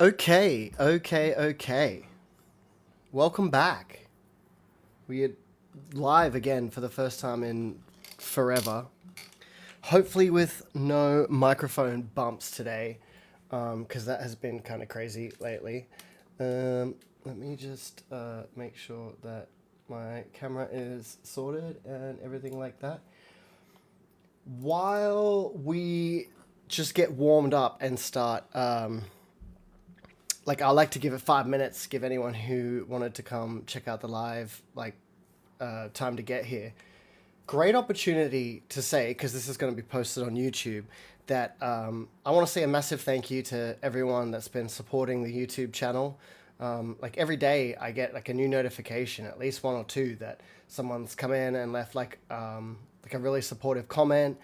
Okay. Welcome back. We are live again for the first time in forever. Hopefully, with no microphone bumps today, because that has been kind of crazy lately. Let me just make sure that my camera is sorted and everything like that. While we just get warmed up and start. I like to give it 5 minutes, give anyone who wanted to come check out the live, time to get here. Great opportunity to say, because this is going to be posted on YouTube, that I want to say a massive thank you to everyone that's been supporting the YouTube channel. Every day I get like a new notification, at least one or two, that someone's come in and left a really supportive comment.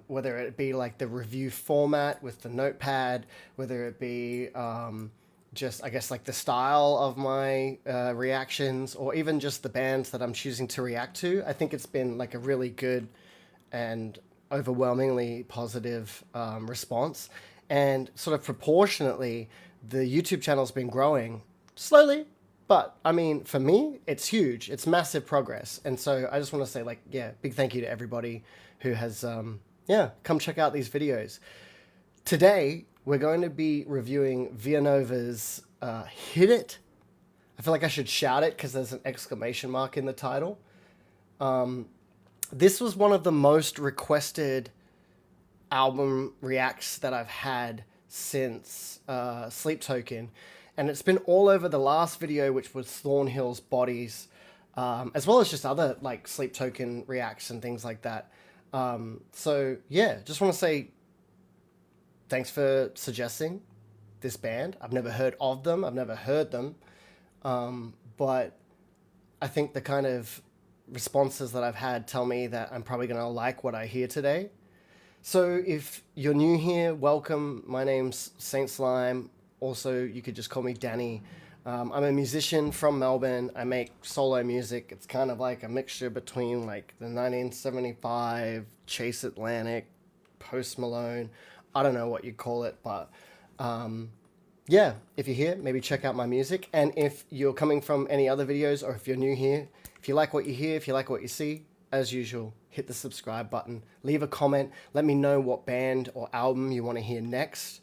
Whether it be like the review format with the notepad, whether it be just, I guess, like the style of my reactions, or even just the bands that I'm choosing to react to. I think it's been like a really good and overwhelmingly positive response. And sort of proportionately, the YouTube channel's been growing slowly, but I mean, for me, it's huge. It's massive progress. And so I just want to say, big thank you to everybody who has, come check out these videos. Today, we're going to be reviewing Vianova's Hit It. I feel like I should shout it because there's an exclamation mark in the title. This was one of the most requested album reacts that I've had since Sleep Token. And it's been all over the last video, which was Thornhill's Bodies, as well as just other like Sleep Token reacts and things like that. Just want to say thanks for suggesting this band. I've never heard of them. I've never heard them. But I think the kind of responses that I've had tell me that I'm probably going to like what I hear today. So if you're new here, welcome. My name's Saint Slime. Also, you could just call me Danny. I'm a musician from Melbourne. I make solo music. It's kind of like a mixture between like the 1975, Chase Atlantic, Post Malone. I don't know what you call it, but if you're here, maybe check out my music. And if you're coming from any other videos, or if you're new here, if you like what you hear, if you like what you see, as usual, hit the subscribe button, leave a comment, let me know what band or album you want to hear next.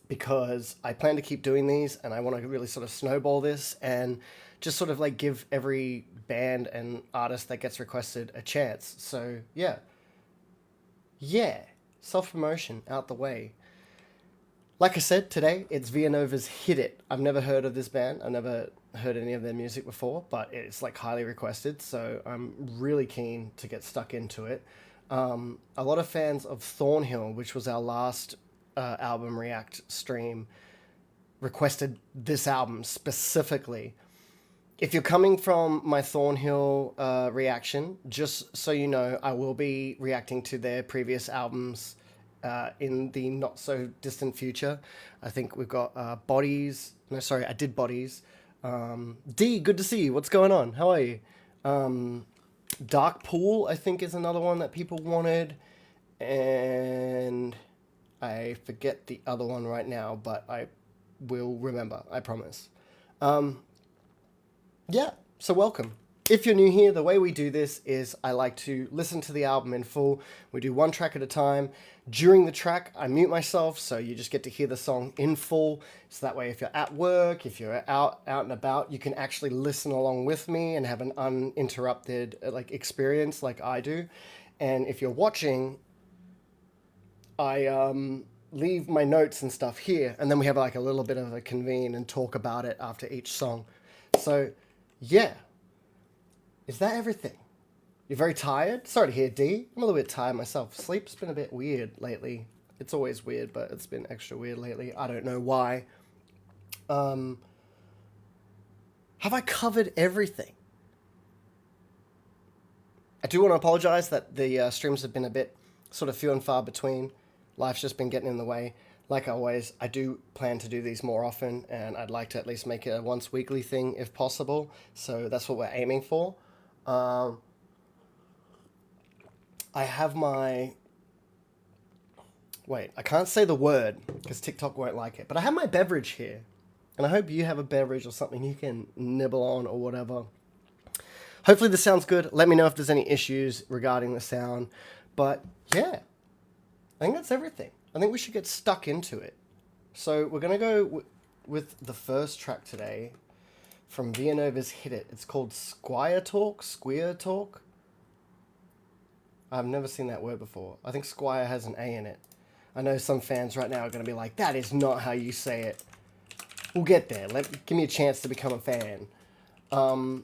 Because I plan to keep doing these, and I want to really sort of snowball this and just sort of like give every band and artist that gets requested a chance. So yeah, self-promotion out the way. Like I said, today it's Vianova's Hit It. I've never heard of this band. I've never heard any of their music before, but it's like highly requested, so I'm really keen to get stuck into it. A lot of fans of Thornhill, which was our last album react stream, requested this album specifically. If you're coming from my Thornhill reaction, just so you know, I will be reacting to their previous albums in the not so distant future. I think we've got Bodies. No, sorry, I did Bodies. D, good to see you. What's going on? How are you? Dark Pool, I think, is another one that people wanted. And I forget the other one right now, but I will remember, I promise. So welcome. If you're new here, the way we do this is I like to listen to the album in full. We do one track at a time. During the track, I mute myself, so you just get to hear the song in full. So that way, if you're at work, if you're out and about, you can actually listen along with me and have an uninterrupted experience like I do. And if you're watching, I leave my notes and stuff here, and then we have like a little bit of a convene and talk about it after each song. So, yeah. Is that everything? You're very tired? Sorry to hear, D. I'm a little bit tired myself. Sleep's been a bit weird lately. It's always weird, but it's been extra weird lately. I don't know why. Have I covered everything? I do want to apologize that the streams have been a bit sort of few and far between. Life's just been getting in the way. Like always, I do plan to do these more often, and I'd like to at least make it a once weekly thing if possible. So that's what we're aiming for. I have my Wait, I can't say the word because TikTok won't like it. But I have my beverage here. And I hope you have a beverage or something you can nibble on or whatever. Hopefully this sounds good. Let me know if there's any issues regarding the sound. But yeah, I think that's everything. I think we should get stuck into it. So we're going to go with the first track today from Vianova's Hit It. It's called Squire Talk. I've never seen that word before. I think Squire has an A in it. I know some fans right now are going to be like, that is not how you say it. We'll get there. Give me a chance to become a fan. So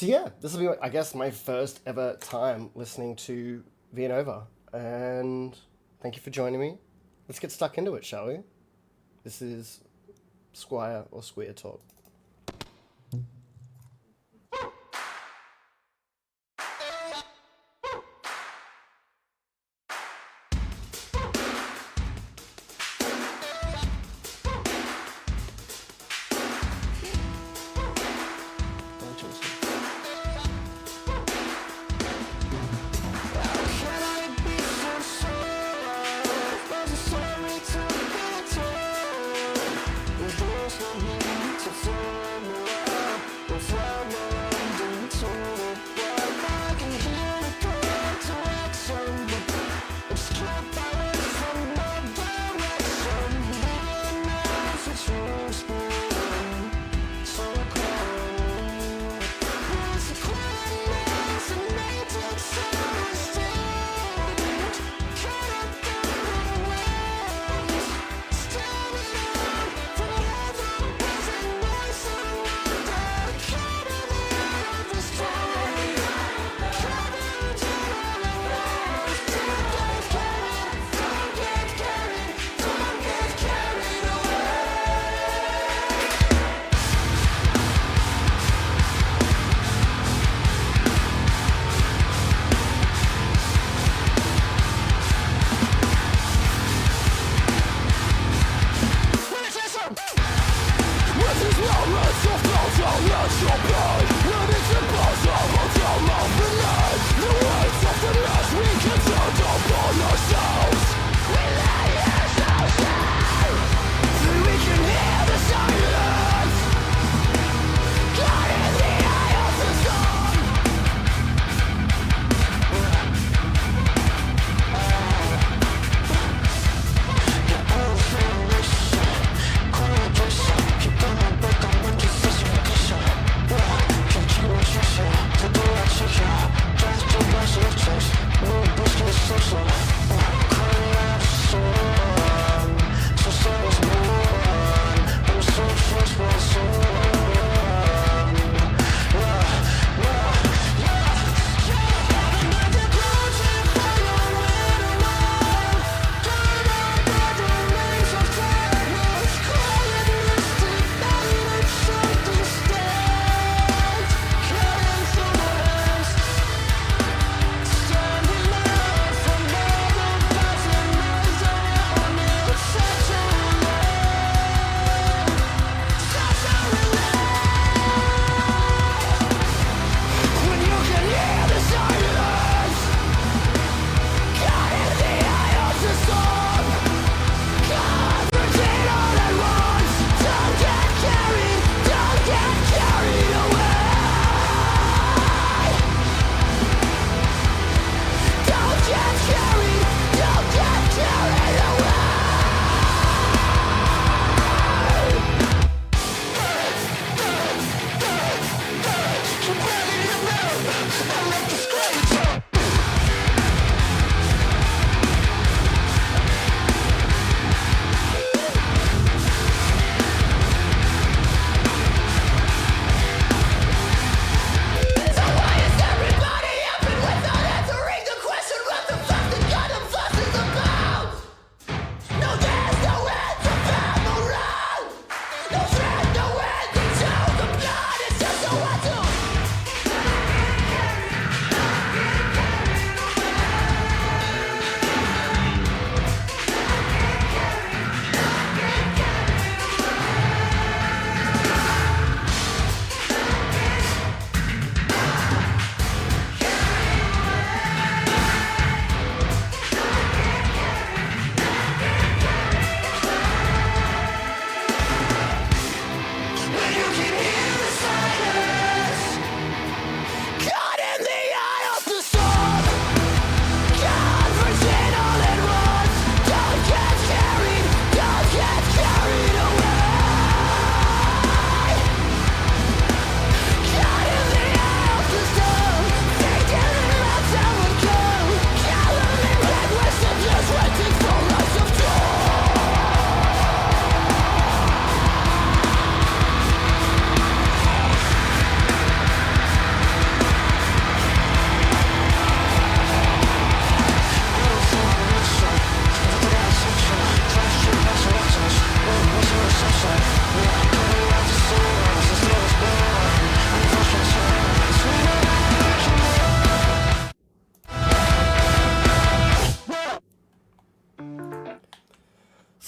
yeah, this will be, I guess, my first ever time listening to Vianova. And thank you for joining me. Let's get stuck into it, shall we? This is Squire Talk.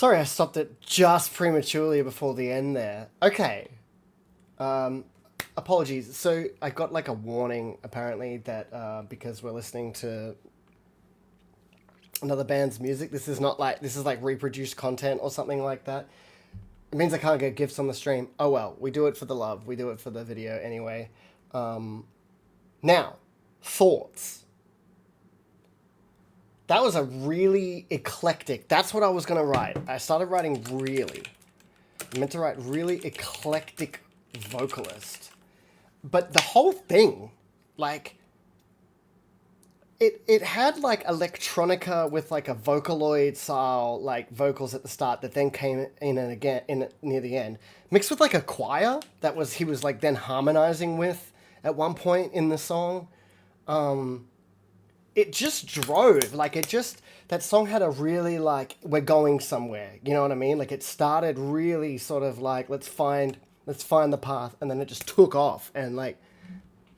Sorry, I stopped it just prematurely before the end there. Okay. Apologies. So I got like a warning apparently that because we're listening to another band's music, this is like reproduced content or something like that. It means I can't get gifts on the stream. Oh well, we do it for the love. We do it for the video anyway. Now, thoughts. That was a really eclectic. That's what I was going to write. I started writing really. I meant to write really eclectic vocalist. But the whole thing, like, it had like electronica with like a Vocaloid style like vocals at the start that then came in and again in near the end, mixed with like a choir that he was like then harmonizing with at one point in the song. It just drove, like that song had a really like, we're going somewhere, you know what I mean? Like it started really sort of like, let's find the path, and then it just took off and like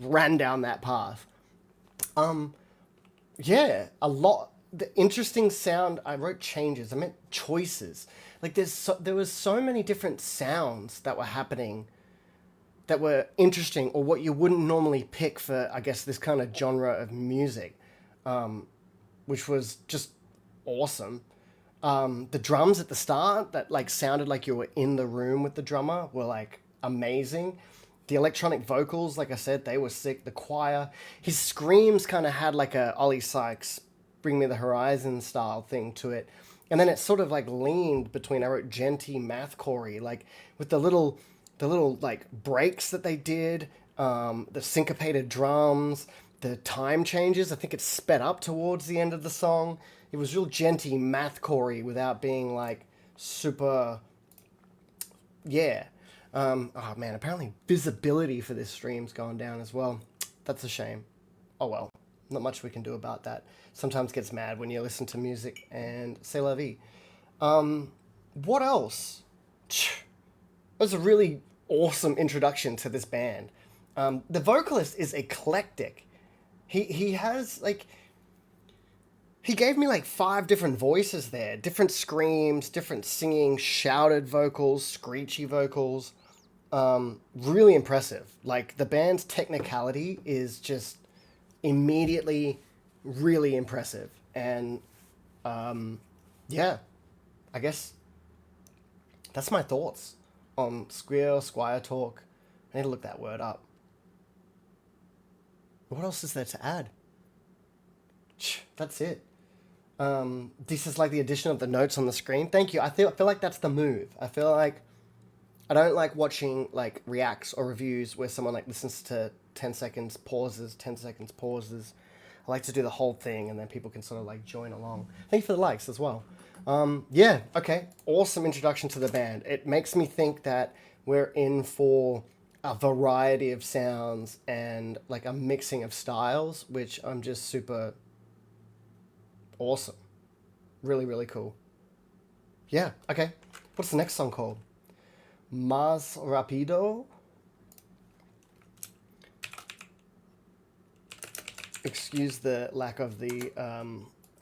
ran down that path. Yeah, a lot, the interesting sound, I wrote changes, I meant choices. Like there was so many different sounds that were happening that were interesting, or what you wouldn't normally pick for, I guess, this kind of genre of music. Which was just awesome. The drums at the start that like sounded like you were in the room with the drummer were like amazing. The electronic vocals, like I said, they were sick. The choir, his screams kind of had like a Ollie Sykes Bring Me the Horizon style thing to it. And then it sort of like leaned between, I wrote genty mathcore, like with the little like breaks that they did, the syncopated drums, the time changes. I think it sped up towards the end of the song. It was real genty mathcore without being like super, yeah. Oh man, apparently visibility for this stream's gone down as well. That's a shame. Oh well, not much we can do about that. Sometimes gets mad when you listen to music, and c'est la vie. What else? That was a really awesome introduction to this band. The vocalist is eclectic. He has like, he gave me like 5 different voices there, different screams, different singing, shouted vocals, screechy vocals. Really impressive. Like the band's technicality is just immediately really impressive. And yeah, I guess that's my thoughts on Squire talk. I need to look that word up. What else is there to add? That's it. This is like the addition of the notes on the screen. Thank you. I feel like that's the move. I feel like I don't like watching like reacts or reviews where someone like listens to 10 seconds, pauses, 10 seconds, pauses. I like to do the whole thing, and then people can sort of like join along. Thank you for the likes as well. Yeah, okay. Awesome introduction to the band. It makes me think that we're in for a variety of sounds and like a mixing of styles, which I'm just super awesome. Really, really cool. Yeah, okay. What's the next song called? Más Rapido? Excuse the lack of the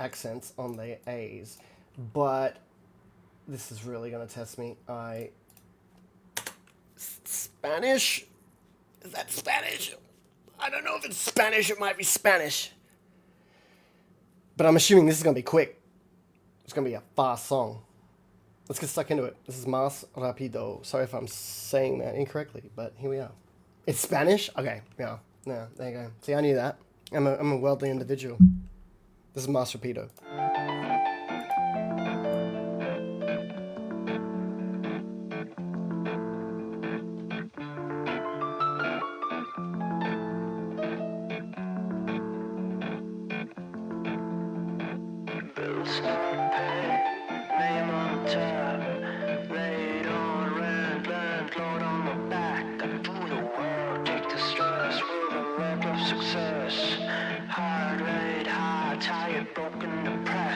accents on the A's, but this is really going to test me. Spanish? Is that Spanish? I don't know if it's Spanish. It might be Spanish. But I'm assuming this is going to be quick. It's going to be a fast song. Let's get stuck into it. This is Más Rapido. Sorry if I'm saying that incorrectly, but here we are. It's Spanish? Okay, yeah. Yeah, there you go. See, I knew that. I'm a worldly individual. This is Más Rapido. Success, heart rate high, tired, broken, depressed.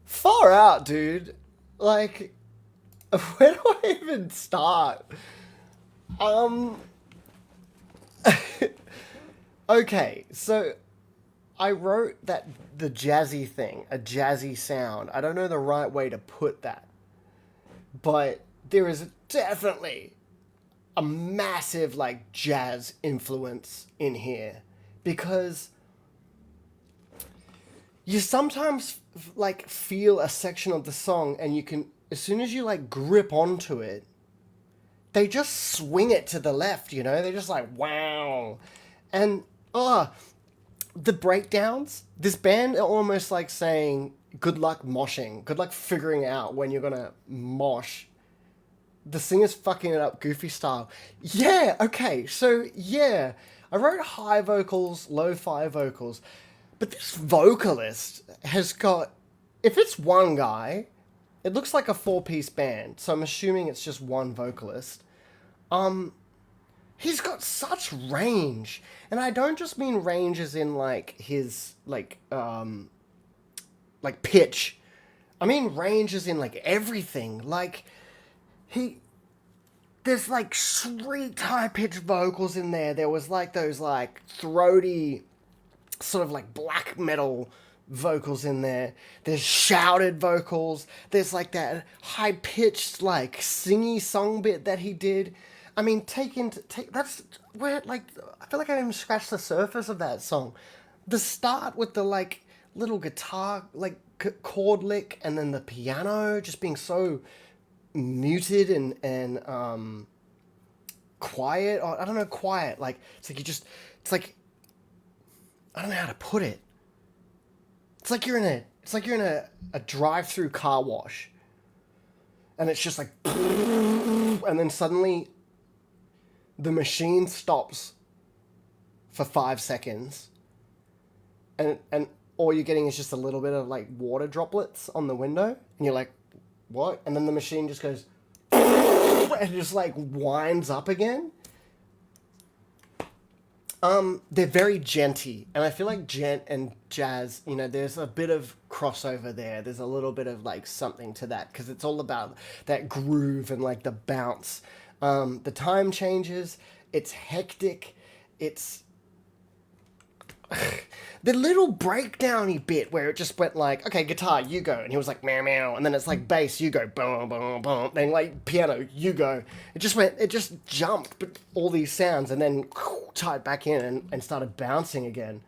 Far out, dude. Like, where do I even start? Okay, so I wrote that the jazzy thing, a jazzy sound. I don't know the right way to put that, but there is definitely a massive like jazz influence in here because you sometimes like feel a section of the song and you can, as soon as you like grip onto it, they just swing it to the left, you know? They're just like, wow. And, the breakdowns, this band are almost like saying, good luck moshing, good luck figuring out when you're gonna mosh. The singer's fucking it up goofy style. Yeah, okay, so yeah, I wrote high vocals, lo-fi vocals, but this vocalist has got, if it's one guy, it looks like a four-piece band, so I'm assuming it's just one vocalist. He's got such range, and I don't just mean range as in like his like pitch. I mean range as in like everything. Like there's like shriek high pitched vocals in there. There was like those like throaty sort of like black metal vocals in there. There's shouted vocals. There's like that high pitched like singy song bit that he did. I mean, take that's where like I feel like I even scratched the surface of that song. The start with the like little guitar like chord lick, and then the piano just being so muted and quiet. Or I don't know, quiet. Like it's like it's like I don't know how to put it. It's like you're in a drive-through car wash, and it's just like, and then suddenly the machine stops for 5 seconds, and all you're getting is just a little bit of like water droplets on the window, and you're like, what? And then the machine just goes and just like winds up again. They're very djenty, and I feel like djent and jazz, you know, there's a bit of crossover there. There's a little bit of like something to that because it's all about that groove and like the bounce. The time changes. It's hectic. It's the little breakdowny bit where it just went like, okay, guitar, you go, and he was like meow meow, and then it's like bass, you go, boom boom boom, then like piano, you go. It just jumped, but all these sounds, and then tied back in and started bouncing again.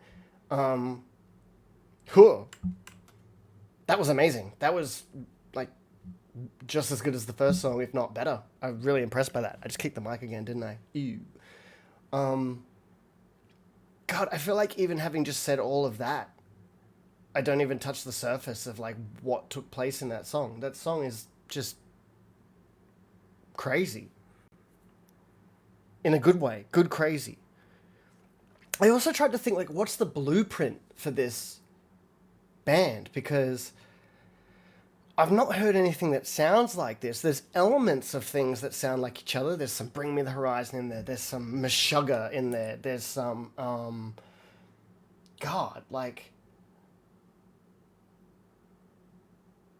Cool. That was amazing. That was like just as good as the first song, if not better. I'm really impressed by that. I just kicked the mic again, didn't I? Ew. God, I feel like even having just said all of that, I don't even touch the surface of like what took place in that song. That song is just crazy. In a good way. Good crazy. I also tried to think like, what's the blueprint for this band? Because I've not heard anything that sounds like this. There's elements of things that sound like each other. There's some Bring Me the Horizon in there. There's some Meshuggah in there. There's some, God, like,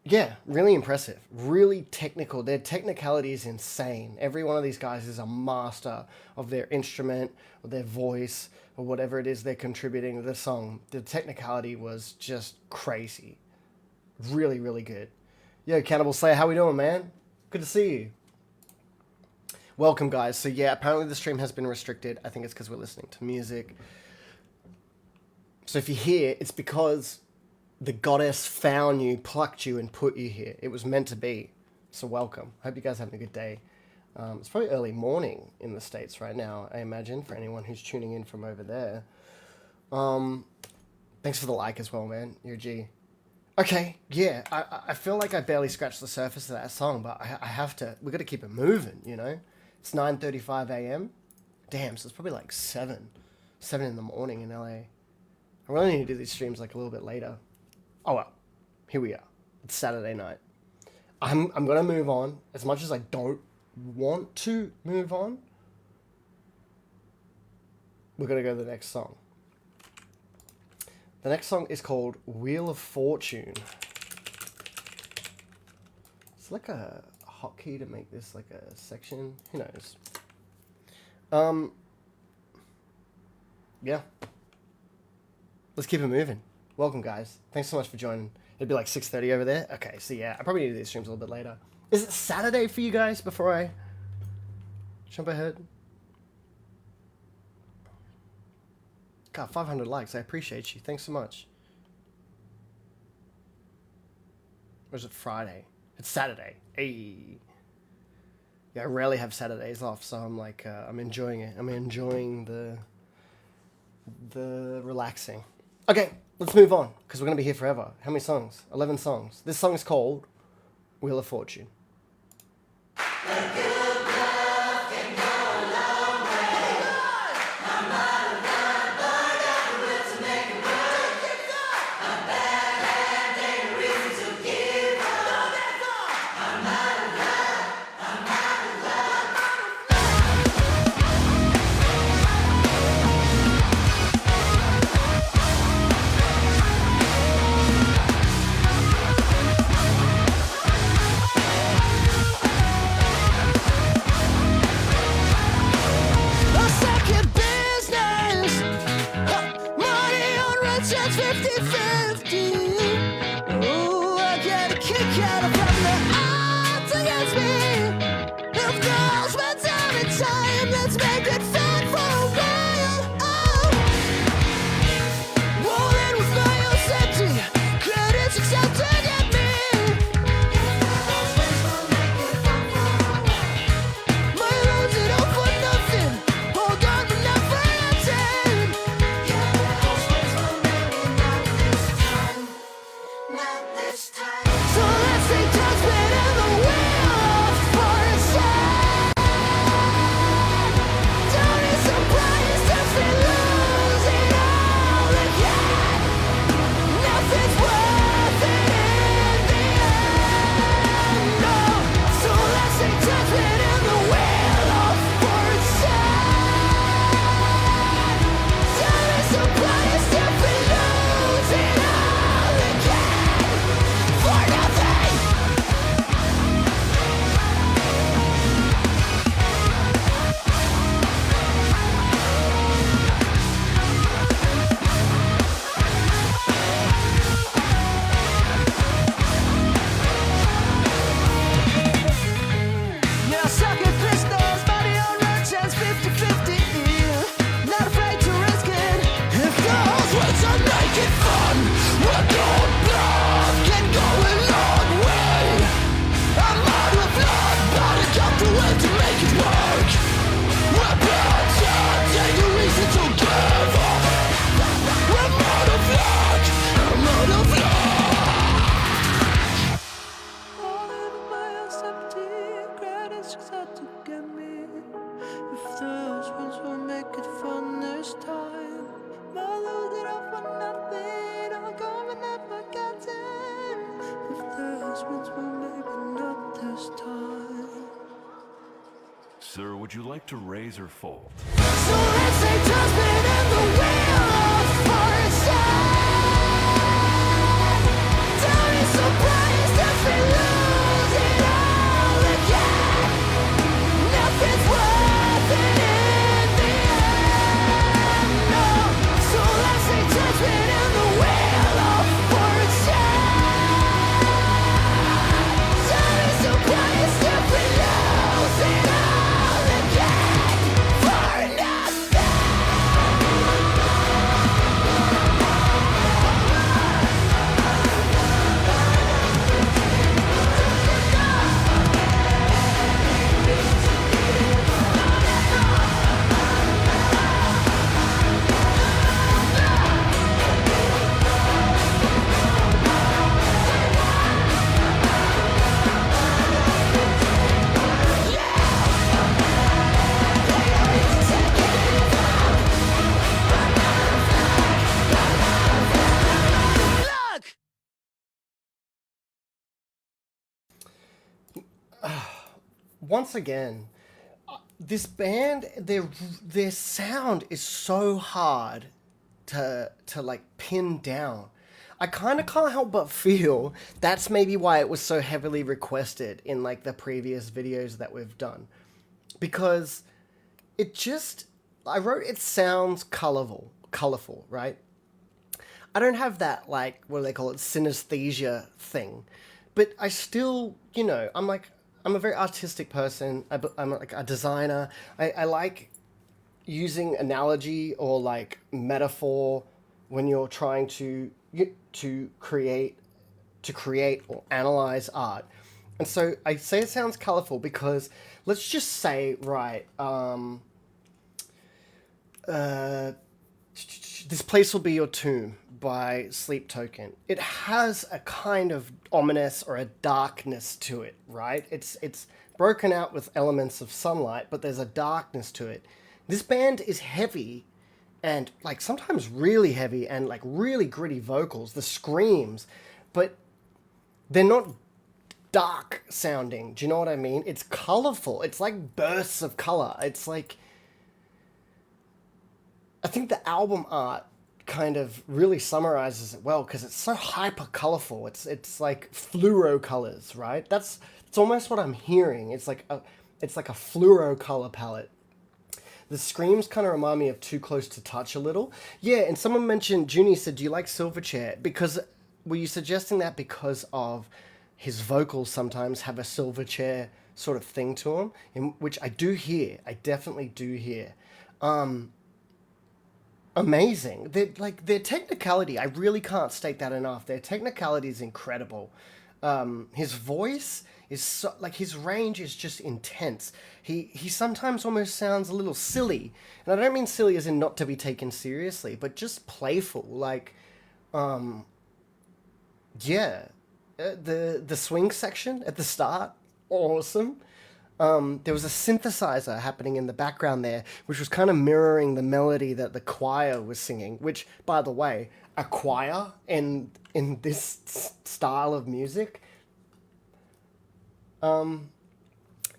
yeah, really impressive. Really technical. Their technicality is insane. Every one of these guys is a master of their instrument or their voice or whatever it is they're contributing to the song. The technicality was just crazy. Really, really good. Yo, Cannibal Slayer, how we doing, man? Good to see you. Welcome, guys. So yeah, apparently the stream has been restricted. I think it's because we're listening to music. So if you're here, it's because the goddess found you, plucked you, and put you here. It was meant to be. So welcome. Hope you guys are having a good day. It's probably early morning in the States right now, I imagine, for anyone who's tuning in from over there. Thanks for the like as well, man. You're a G. Okay, yeah, I feel like I barely scratched the surface of that song, but I have to, we got to keep it moving, you know? It's 9:35 a.m. Damn, so it's probably like 7 in the morning in LA. I really need to do these streams like a little bit later. Oh well, here we are. It's Saturday night. I'm going to move on. As much as I don't want to move on, we're going to go to the next song. The next song is called Wheel of Fortune. It's like a hotkey to make this like a section. Who knows? Yeah. Let's keep it moving. Welcome, guys. Thanks so much for joining. It'd be like 6:30 over there. Okay, so yeah, I probably need to do these streams a little bit later. Is it Saturday for you guys before I jump ahead? God, 500 likes. I appreciate you. Thanks so much. Or is it Friday? It's Saturday. Hey. Yeah, I rarely have Saturdays off, so I'm like, I'm enjoying it. I'm enjoying the relaxing. Okay, let's move on, because we're going to be here forever. How many songs? 11 songs. This song is called Wheel of Fortune. make it fun this time. I'll lose it all for nothing. I'll go and never get it. If there's once, well, maybe not this time. Sir, would you like to raise or fold? So let's say judgment in the wheel of fortune. Don't be surprised if we lose it all again. Nothing's worth it in the end. No. So let's say judgment in the wheel of fortune. Don't be surprised if we lose it all again. For nothing. Look! Once again, this band, their sound is so hard to like pin down. I kind of can't help but feel that's maybe why it was so heavily requested in like the previous videos that we've done, because it just, I wrote it sounds colorful, right? I don't have that, like, what do they call it, synesthesia thing. But I still, you know, I'm a very artistic person. I'm like a designer. I like using analogy or like metaphor when you're trying to create or analyze art. And so I say it sounds colorful because let's just say, right, This Place Will Be Your Tomb by Sleep Token. It has a kind of ominous or a darkness to it, right? It's broken out with elements of sunlight, but there's a darkness to it. This band is heavy and like sometimes really heavy and like really gritty vocals, the screams, but they're not dark sounding. Do you know what I mean? It's colorful. It's like bursts of color. It's like, I think the album art kind of really summarizes it well because it's so hyper colorful. It's like fluoro colors, right? It's almost what I'm hearing. It's like a fluoro color palette. The screams kind of remind me of Too Close to Touch a little. Yeah, and someone mentioned, Junie said, do you like Silverchair? Because, were you suggesting that because of his vocals sometimes have a Silverchair sort of thing to them? Which I do hear. I definitely do hear. Amazing. Their technicality, I really can't state that enough. Their technicality is incredible. His voice is so, like, his range is just intense. He sometimes almost sounds a little silly. And I don't mean silly as in not to be taken seriously, but just playful. Like, yeah. The swing section at the start, awesome. There was a synthesizer happening in the background there, which was kind of mirroring the melody that the choir was singing, which, by the way, a choir in this style of music.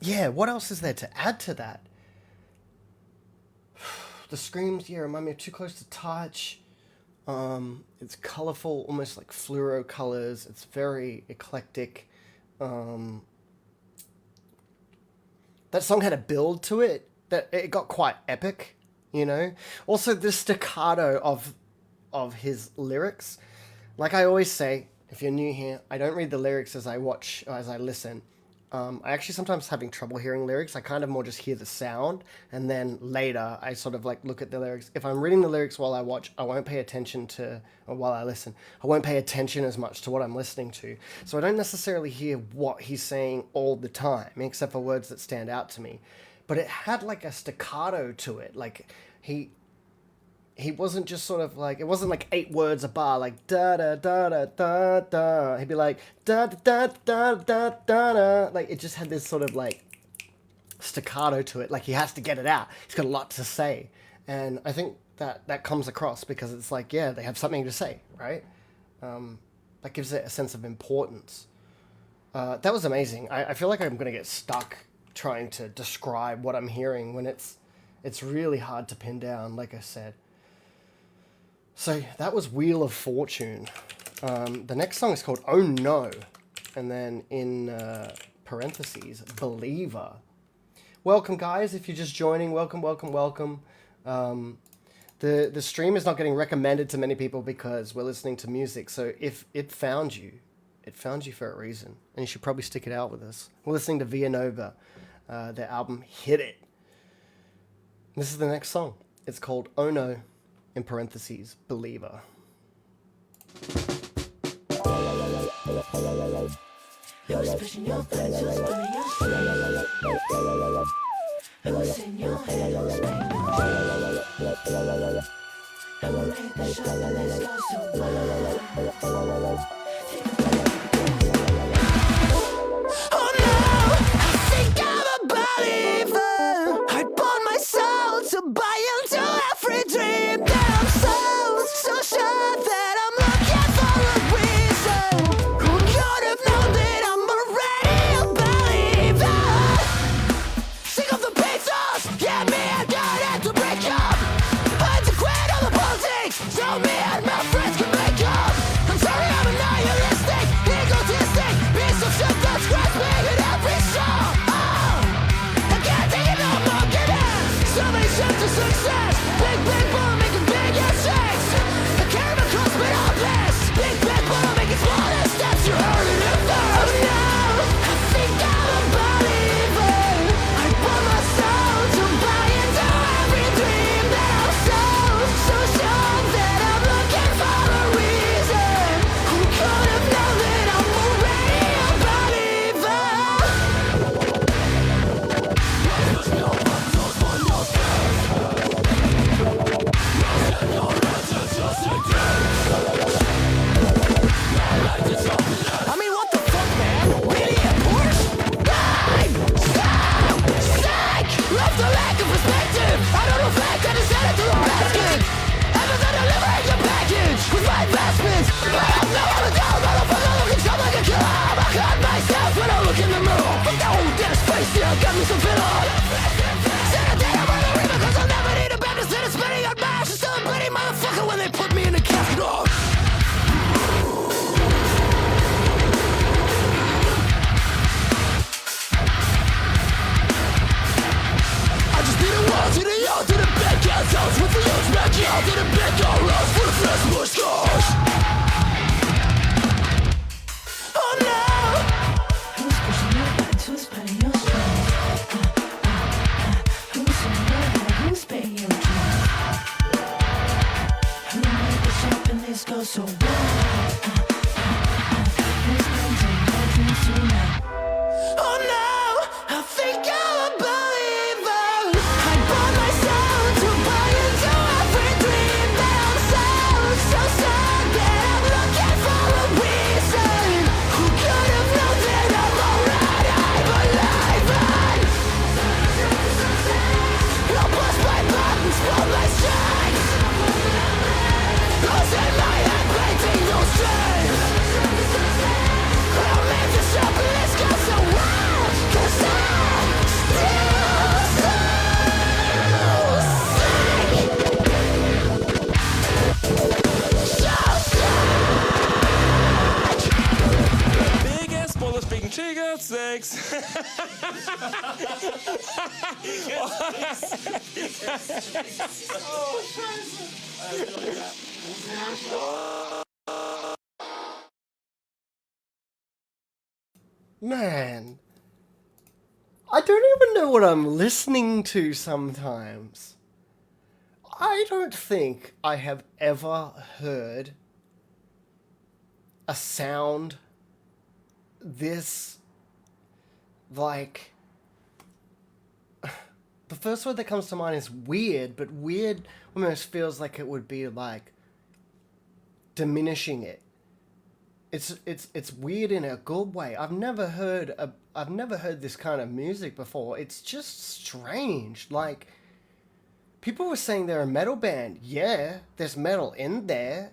Yeah, what else is there to add to that? The screams, yeah, remind me of Too Close to Touch. It's colorful, almost like fluoro colors. It's very eclectic. That song had a build to it that it got quite epic, you know. Also, the staccato of his lyrics. Like I always say, if you're new here, I don't read the lyrics as I listen. I actually sometimes having trouble hearing lyrics. I kind of more just hear the sound, and then later I sort of like look at the lyrics. If I'm reading the lyrics while I watch, I won't pay attention to, or while I listen, I won't pay attention as much to what I'm listening to. So I don't necessarily hear what he's saying all the time, except for words that stand out to me. But it had like a staccato to it. Like he wasn't just sort of like, it wasn't like 8 words a bar, like da da da da da da. He'd be like da da da da da da da. Like it just had this sort of like staccato to it. Like he has to get it out. He's got a lot to say, And I think that comes across because it's like, yeah, they have something to say, right? That gives it a sense of importance. That was amazing. I feel like I'm going to get stuck trying to describe what I'm hearing when it's really hard to pin down, like I said. So that was Wheel of Fortune. The next song is called Oh No. And then in parentheses, Believer. Welcome, guys. If you're just joining, welcome, welcome, welcome. The stream is not getting recommended to many people because we're listening to music. So if it found you for a reason. And you should probably stick it out with us. We're listening to Vianova, their album Hit It. This is the next song. It's called Oh No, in parentheses, Believer. Who's pushing your buttons, who's pulling your strings? Who's in your head, who's paying your dreams? Who made the shot that let's go so wild? Oh no, I think I'm a believer. I bought my soul to buy into every dream that I'm so sure that I'm looking for a reason. Who could have known that I'm already a believer? Sick of the pizzas, yeah, me, I got it to break up. I had to quit all the politics, show me and my friends can make up. I'm sorry I'm a nihilistic, egotistic, piece of shit that scratch me at every song. I can't take it no more, give in. So many steps to success, big people making big shakes. I carry my cross but I'm blessed, big people making smaller steps. You heard it at first. Oh no, I think I'm a believer. I bought my soul to buy into every dream that I'm so sure that I'm looking for a reason. Who could have known that I'm already a believer? I mean, what the fuck, man? Really, a Porsche? I'm so sick of the lack of perspective. I don't know fact, I just added to the basket. Ever been delivering your package with my investments? I don't know how to go, motherfucker, looking dumb like a killer. I cut myself when I look in the mirror. But that old dead space here got me some filler. Said I did it by the river, cause I'll never need a Baptist and it's spinning on my ass. Still a bloody motherfucker when they put me in a casket. Oh. I just need a wall to the yard, to the big gas house with the huge backyard, to the big old rose for the fresh mustache. Oh no! Who's pushing your buttons, who's pulling your strings? Who's in your head, who's paying your dreams? Who made the shop and this go so wild? Who's bending your dreams tonight? Oh no, I think I'm a believer. I bought my soul to buy into every dream that I'm so sure that I'm looking for a reason. Who could have known that I'm already believing? I'll push my buttons, pull my strings. Who's in my head painting those strings? I'll make this up and let's go so wild. Cause I'm still so sick. Big ass spoiler speaking trigger six. Man, I don't even know what I'm listening to sometimes. I don't think I have ever heard a sound this, like, the first word that comes to mind is weird, but weird almost feels like it would be like diminishing it. It's weird in a good way. I've never heard this kind of music before. It's just strange. Like, People were saying they're a metal band. Yeah, there's metal in there.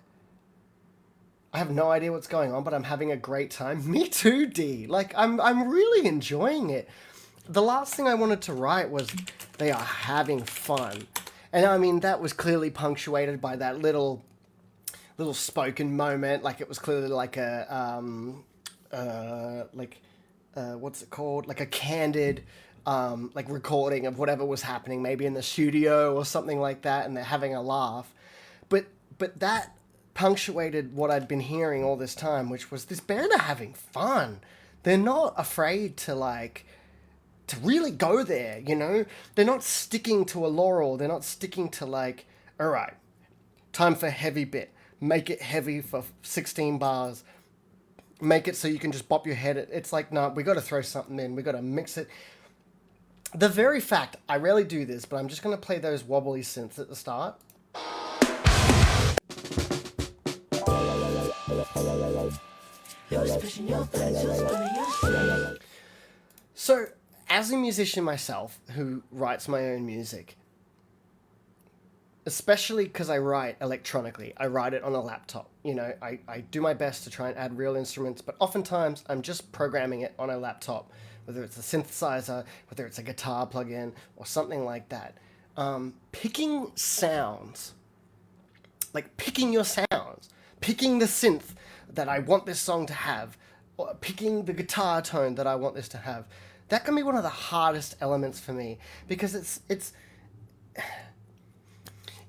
I have no idea what's going on, but I'm having a great time. Me too, D. Like, I'm really enjoying it. The last thing I wanted to write was they are having fun. And I mean, that was clearly punctuated by that little spoken moment. Like, it was clearly like a, what's it called? Like a candid, like recording of whatever was happening, maybe in the studio or something like that, and they're having a laugh. But that punctuated what I'd been hearing all this time, which was this band are having fun. They're not afraid to to really go there, you know? They're not sticking to a laurel. They're not sticking to like, all right, time for heavy bit. Make it heavy for 16 bars. Make it so you can just bop your head. It's like, no, we got to throw something in. We got to mix it. The very fact, I rarely do this, but I'm just going to play those wobbly synths at the start. So, as a musician myself, who writes my own music, especially because I write electronically, I write it on a laptop. You know, I do my best to try and add real instruments, but oftentimes I'm just programming it on a laptop, whether it's a synthesizer, whether it's a guitar plugin, or something like that. Picking sounds, like picking your sounds, picking the synth that I want this song to have, or picking the guitar tone that I want this to have, that can be one of the hardest elements for me, because it's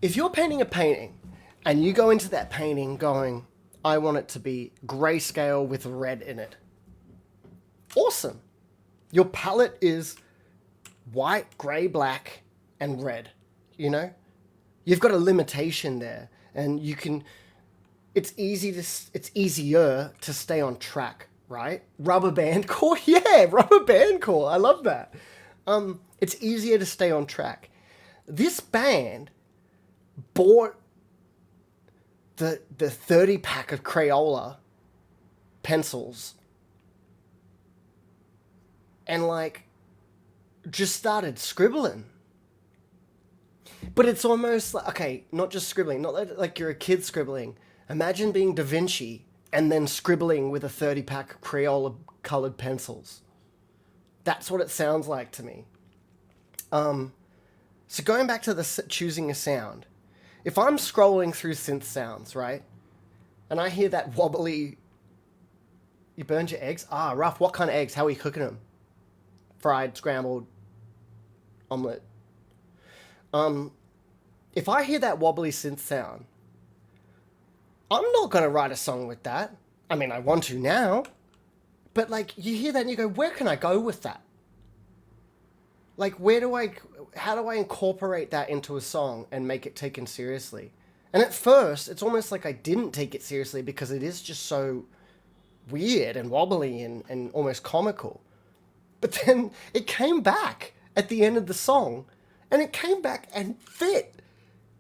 if you're painting a painting and you go into that painting going, I want it to be grayscale with red in it. Awesome. Your palette is white, gray, black, and red, you know? You've got a limitation there, and you can, it's easier to stay on track, right? Rubber band core, yeah, rubber band core, I love that. It's easier to stay on track. This band bought the 30 pack of Crayola pencils and like just started scribbling. But it's almost like, okay, not just scribbling, not like you're a kid scribbling. Imagine being Da Vinci and then scribbling with a 30 pack of Crayola colored pencils. That's what it sounds like to me. So going back to the choosing a sound, if I'm scrolling through synth sounds, right, and I hear that wobbly, you burned your eggs? Ah, rough. What kind of eggs? How are you cooking them? Fried, scrambled, omelette. If I hear that wobbly synth sound, I'm not going to write a song with that. I mean, I want to now, but like you hear that and you go, where can I go with that? Like, how do I incorporate that into a song and make it taken seriously? And at first, it's almost like I didn't take it seriously because it is just so weird and wobbly and almost comical. But then it came back at the end of the song, and it came back and fit.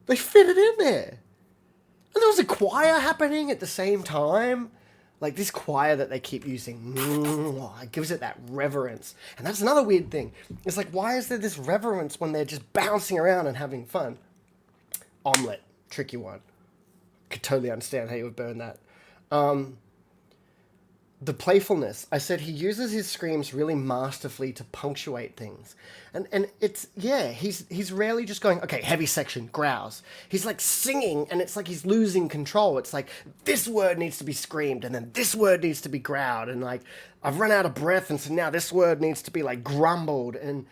They fit it in there. And there was a choir happening at the same time. Like this choir that they keep using, it gives it that reverence. And that's another weird thing. It's like, why is there this reverence when they're just bouncing around and having fun? Omelette, tricky one. Could totally understand how you would burn that. The playfulness. I said he uses his screams really masterfully to punctuate things. And it's, yeah, he's rarely just going, okay, heavy section, growls. He's like singing, and it's like he's losing control. It's like, this word needs to be screamed, and then this word needs to be growled, and like, I've run out of breath, and so now this word needs to be like grumbled, and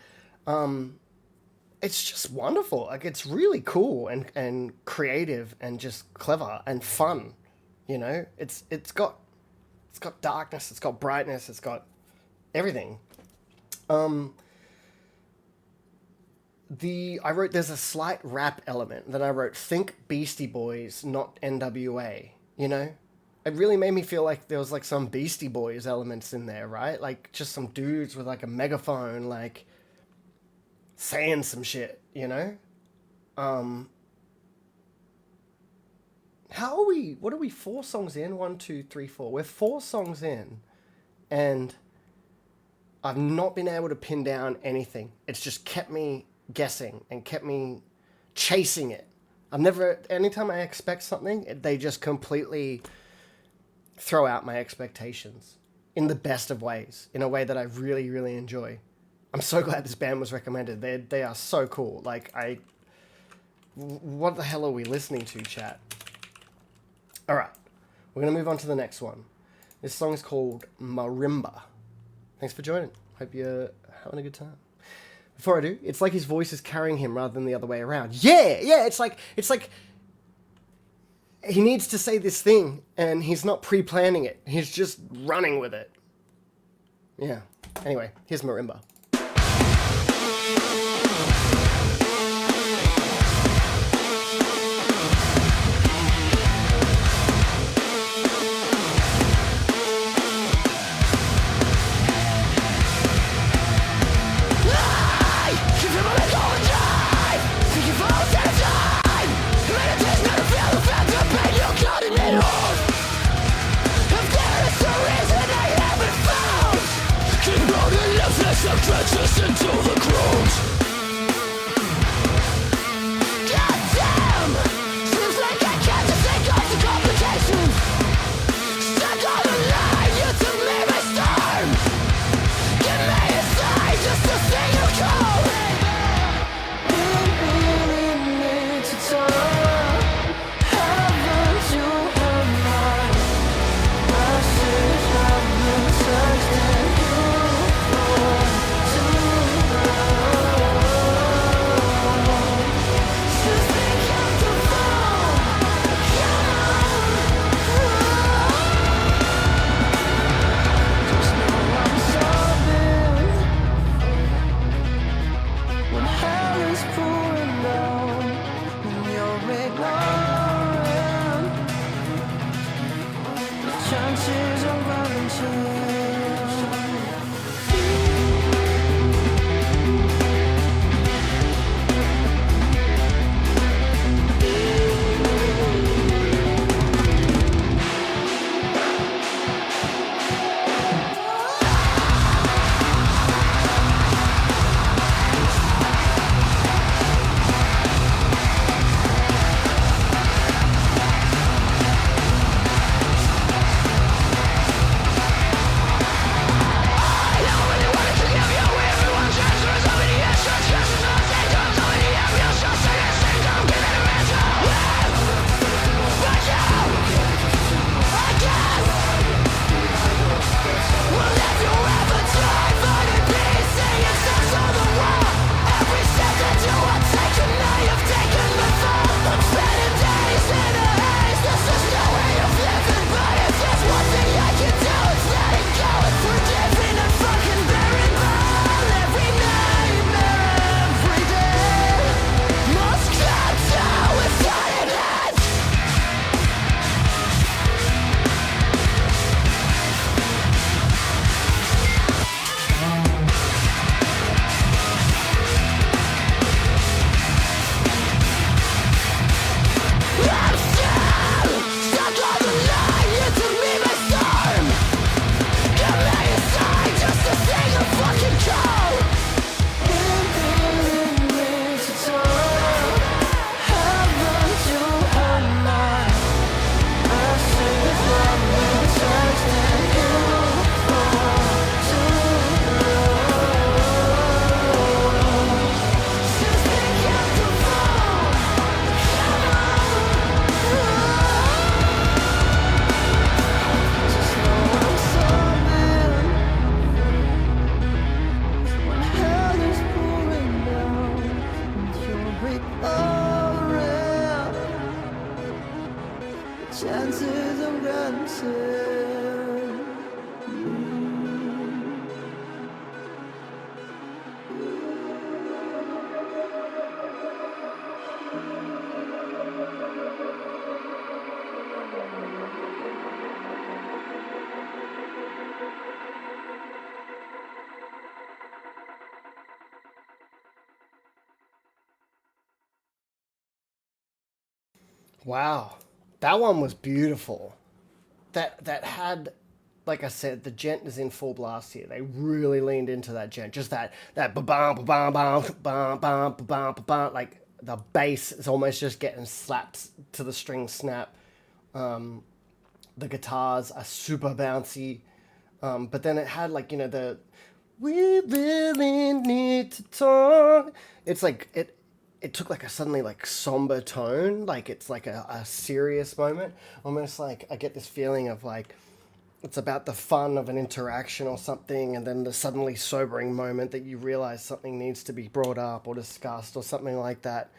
it's just wonderful. Like, it's really cool and creative and just clever and fun, you know? It's got darkness, it's got brightness, it's got everything. I wrote, there's a slight rap element. Then I wrote, think Beastie Boys, not NWA, you know? It really made me feel like there was like some Beastie Boys elements in there, right? Like just some dudes with like a megaphone, like saying some shit, you know? What are we, 4 songs in? 1, 2, 3, 4. We're 4 songs in, and I've not been able to pin down anything. It's just kept me guessing and kept me chasing it. I've never, anytime I expect something, they just completely throw out my expectations in the best of ways, in a way that I really, really enjoy. I'm so glad this band was recommended. They are so cool. Like, what the hell are we listening to, chat? All right, we're going to move on to the next one. This song is called Marimba. Thanks for joining. Hope you're having a good time. Before I do, it's like his voice is carrying him rather than the other way around. Yeah, it's like he needs to say this thing and he's not pre-planning it. He's just running with it. Yeah. Anyway, here's Marimba. Trenches into the ground. Goddamn! Seems like I can't just take off the complications. Stuck on the line, you took me by storm. Give me a sign just to see you go. You need to talk. Haven't you heard my message? I've been texting you for chances I'm running to. Chances I'm granted. Wow, that one was beautiful. That had, like I said, the gent is in full blast here. They really leaned into that gent, just that ba bam ba bam bam ba bam ba bam ba bam. Like the bass is almost just getting slapped to the string snap. The guitars are super bouncy, but then it had like, you know, the "we really need to talk." It's like it took like a suddenly like somber tone, like it's like a serious moment, almost like I get this feeling of like it's about the fun of an interaction or something, and then the suddenly sobering moment that you realize something needs to be brought up or discussed or something like that.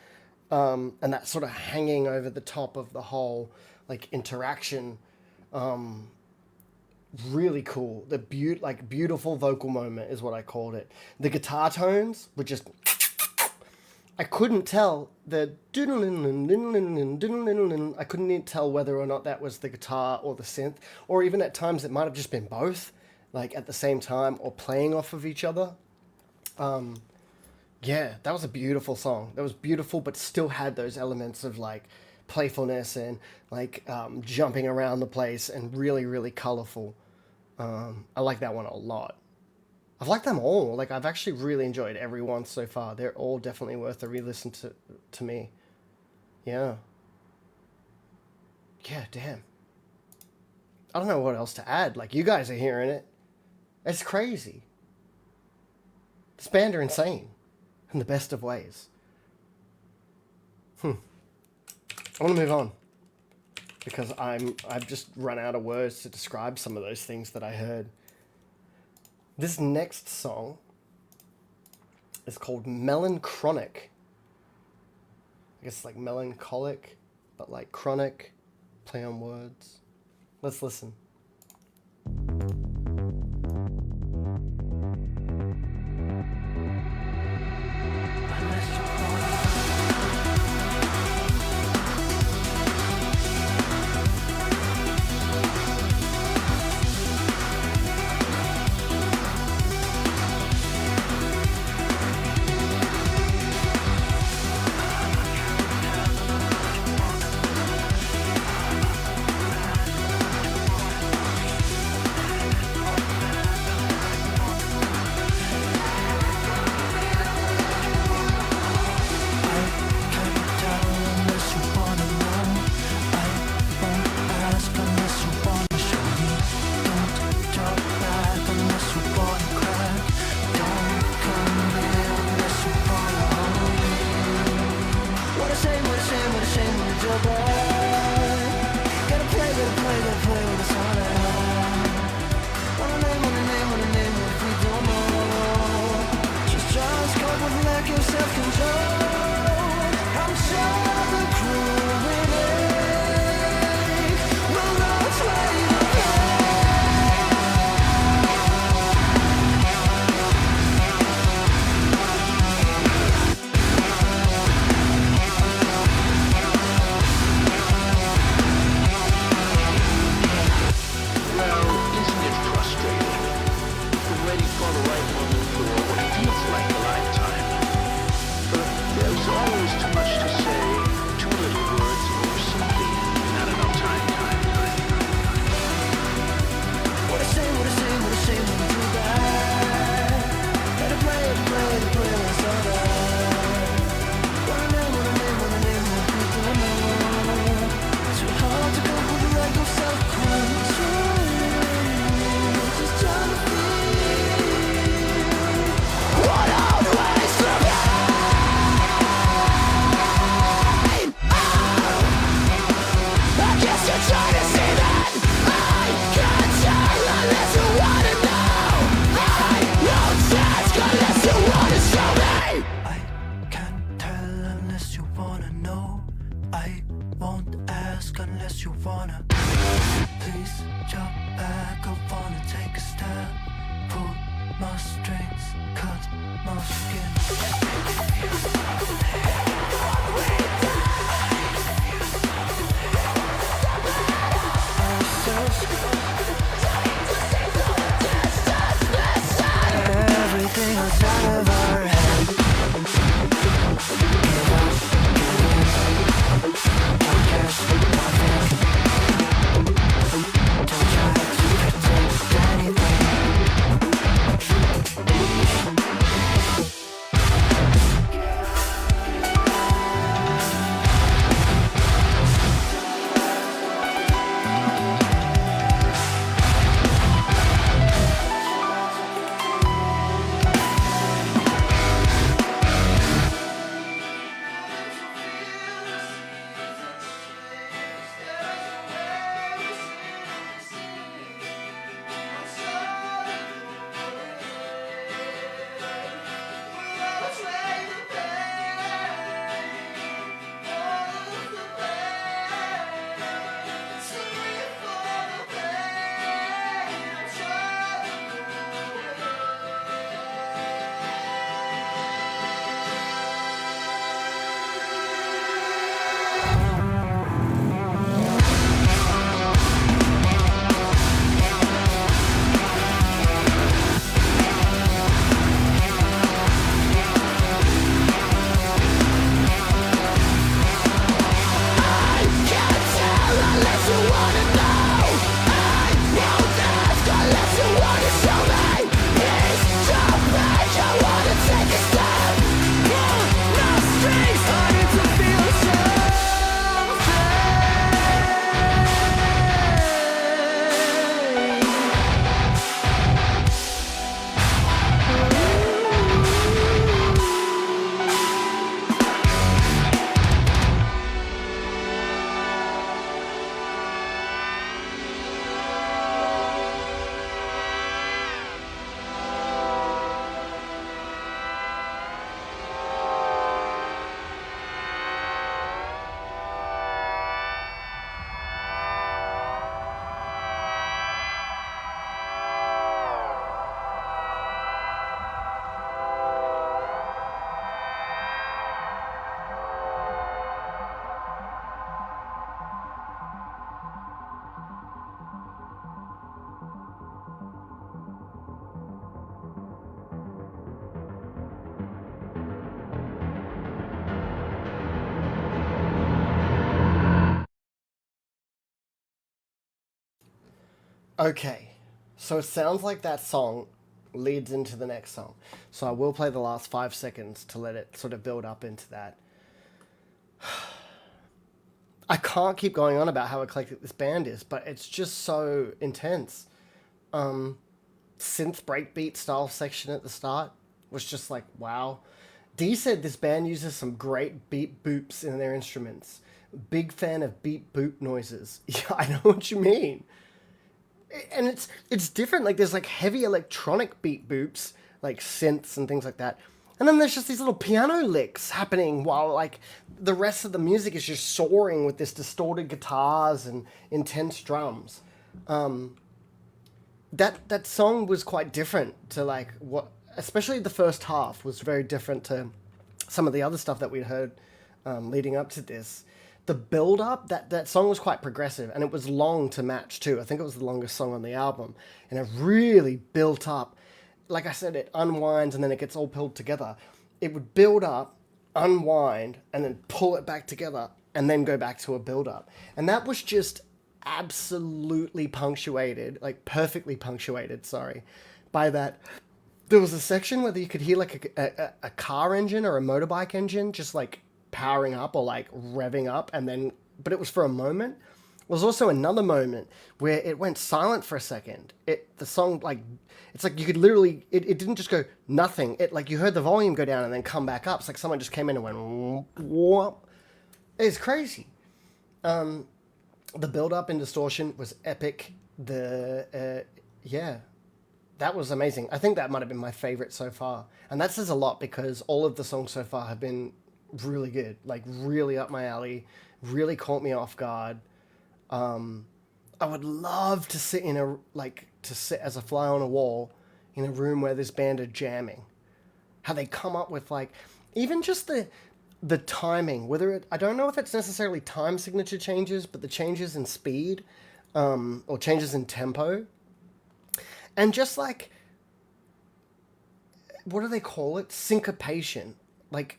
And that sort of hanging over the top of the whole like interaction. Really cool. The beautiful vocal moment is what I called it. The guitar tones were just, I couldn't tell I couldn't even tell whether or not that was the guitar or the synth, or even at times it might have just been both, like at the same time or playing off of each other. Yeah, that was a beautiful song. That was beautiful, but still had those elements of like playfulness and like jumping around the place and really, really colorful. I like that one a lot. I've liked them all. Like, I've actually really enjoyed every one so far. They're all definitely worth a re-listen to me. Yeah. Yeah, damn. I don't know what else to add. Like, you guys are hearing it. It's crazy. This band are insane. In the best of ways. I want to move on. Because I've just run out of words to describe some of those things that I heard. This next song is called Melanchronic. I guess like melancholic, but like chronic, play on words. Let's listen. Okay, so it sounds like that song leads into the next song. So I will play the last 5 seconds to let it sort of build up into that. I can't keep going on about how eclectic this band is, but it's just so intense. Synth breakbeat style section at the start was just like, wow. Dee said this band uses some great beat boops in their instruments. Big fan of beat boop noises. Yeah, I know what you mean. And it's different. Like, there's like heavy electronic beat boops, like synths and things like that. And then there's just these little piano licks happening while like the rest of the music is just soaring with this distorted guitars and intense drums. That song was quite different to like what, especially the first half was very different to some of the other stuff that we'd heard leading up to this. The build up, that song was quite progressive, and it was long to match too. I think it was the longest song on the album, and it really built up. Like I said, it unwinds and then it gets all pulled together. It would build up, unwind, and then pull it back together, and then go back to a build up. And that was just absolutely punctuated, like perfectly punctuated, sorry, by that. There was a section where you could hear like a car engine or a motorbike engine just like powering up or like revving up, and then, but it was for a moment. There was also another moment where it went silent for a second. The song, like, it's like you could literally, it didn't just go nothing. It, like, you heard the volume go down and then come back up. It's like someone just came in and went, whoop. It's crazy. The build-up in distortion was epic. Yeah, that was amazing. I think that might have been my favorite so far. And that says a lot because all of the songs so far have been really good. Like, really up my alley. Really caught me off guard. I would love to sit as a fly on a wall in a room where this band are jamming. How they come up with like, even just the timing, I don't know if it's necessarily time signature changes, but the changes in speed, or changes in tempo, and just like, what do they call it? Syncopation. Like,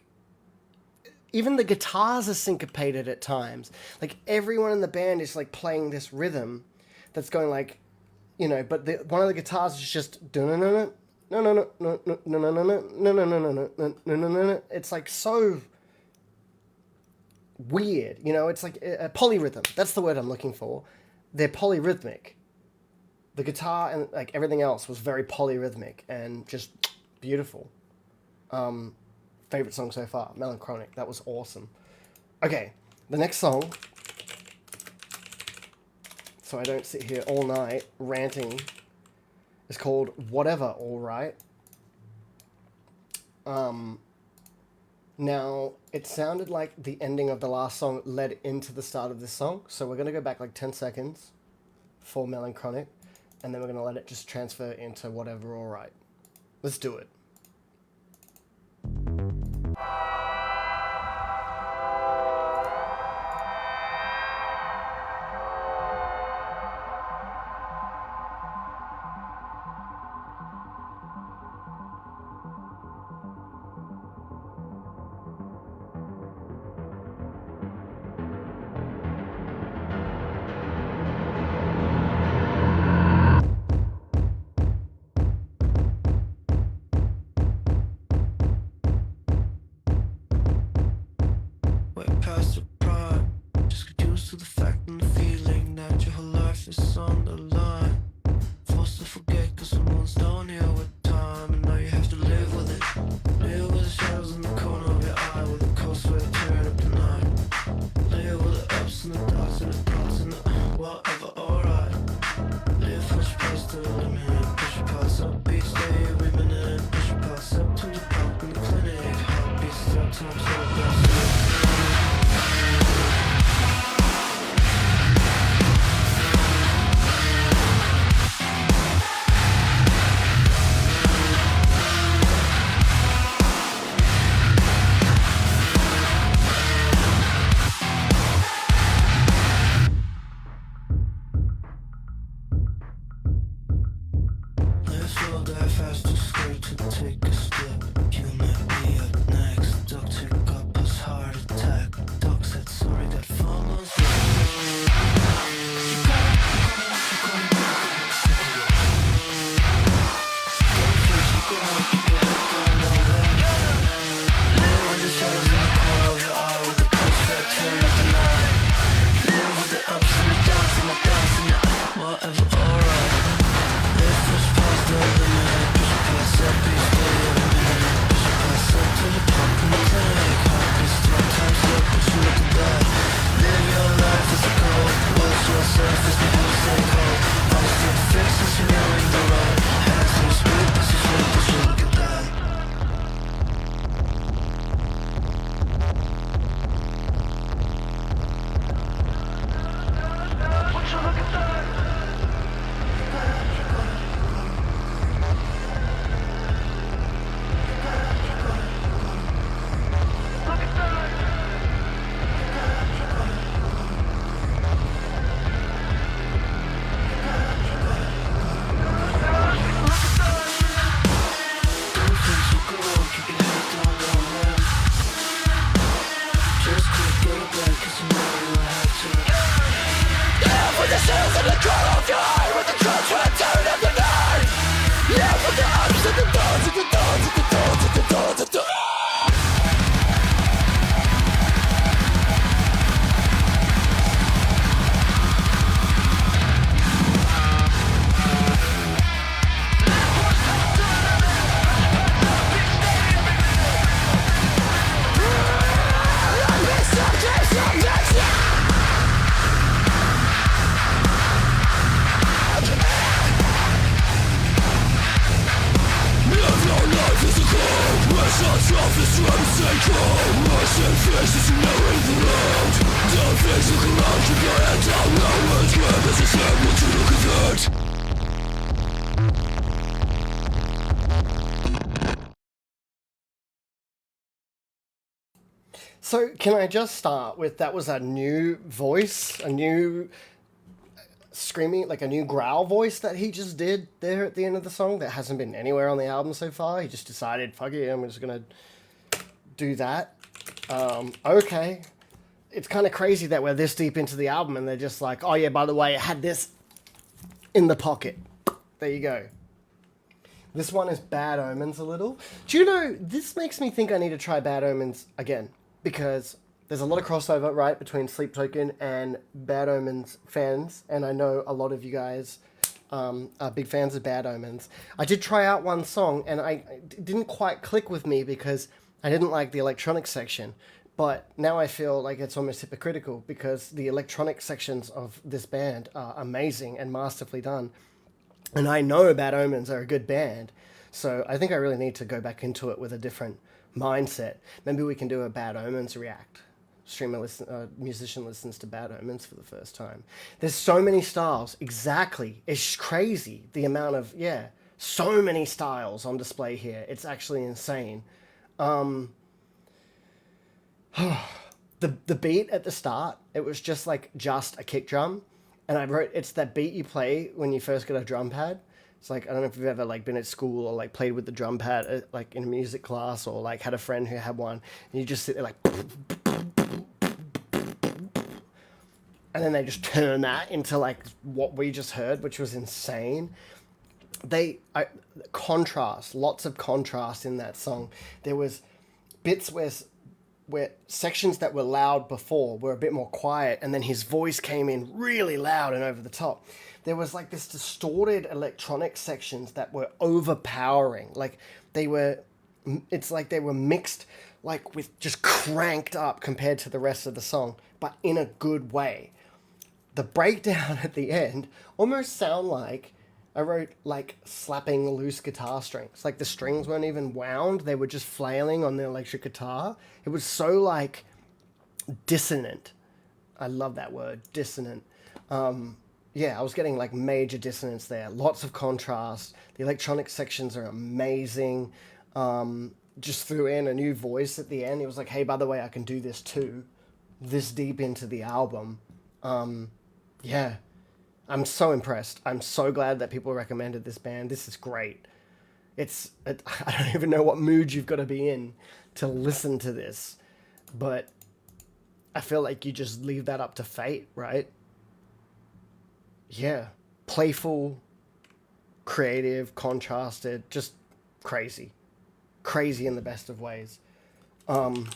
even the guitars are syncopated at times. Like, everyone in the band is like playing this rhythm that's going like, you know, but one of the guitars is just it's like so weird, you know. It's like a polyrhythm. That's the word I'm looking for. They're polyrhythmic. The guitar and like everything else was very polyrhythmic and just beautiful. Favorite song so far, Melanchronic. That was awesome. Okay, the next song, so I don't sit here all night ranting, is called Whatever, Alright. Now, it sounded like the ending of the last song led into the start of this song, so we're going to go back like 10 seconds for Melanchronic, and then we're going to let it just transfer into Whatever, Alright. Let's do it. So can I just start with that was a new voice, a new screaming, like a new growl voice that he just did there at the end of the song that hasn't been anywhere on the album so far. He just decided, fuck it, I'm just gonna do that. Okay. It's kind of crazy that we're this deep into the album and they're just like, oh yeah, by the way, it had this in the pocket. There you go. This one is Bad Omens a little. Do you know, this makes me think I need to try Bad Omens again. Because there's a lot of crossover, right, between Sleep Token and Bad Omens fans. And I know a lot of you guys are big fans of Bad Omens. I did try out one song and it didn't quite click with me because I didn't like the electronic section. But now I feel like it's almost hypocritical because the electronic sections of this band are amazing and masterfully done. And I know Bad Omens are a good band. So I think I really need to go back into it with a different mindset. Maybe we can do a Bad Omens react. Musician listens to Bad Omens for the first time. There's so many styles. Exactly. It's crazy. The amount of, so many styles on display here. It's actually insane. The beat at the start, it was just a kick drum. And I wrote, it's that beat you play when you first get a drum pad. It's like, I don't know if you've ever been at school or played with the drum pad in a music class or had a friend who had one and you just sit there and then they just turn that into what we just heard, which was insane. Contrast, lots of contrast in that song. There was bits where sections that were loud before were a bit more quiet and then his voice came in really loud and over the top. There was this distorted electronic sections that were overpowering. It's like they were mixed with just cranked up compared to the rest of the song, but in a good way. The breakdown at the end almost sound like I wrote slapping loose guitar strings. The strings weren't even wound. They were just flailing on the electric guitar. It was so dissonant. I love that word, dissonant. I was getting major dissonance there. Lots of contrast. The electronic sections are amazing. Just threw in a new voice at the end. He was like, hey, by the way, I can do this too. This deep into the album. I'm so impressed. I'm so glad that people recommended this band. This is great. I don't even know what mood you've got to be in to listen to this. But I feel like you just leave that up to fate, right? Yeah, playful, creative, contrasted, just crazy. Crazy in the best of ways. I'm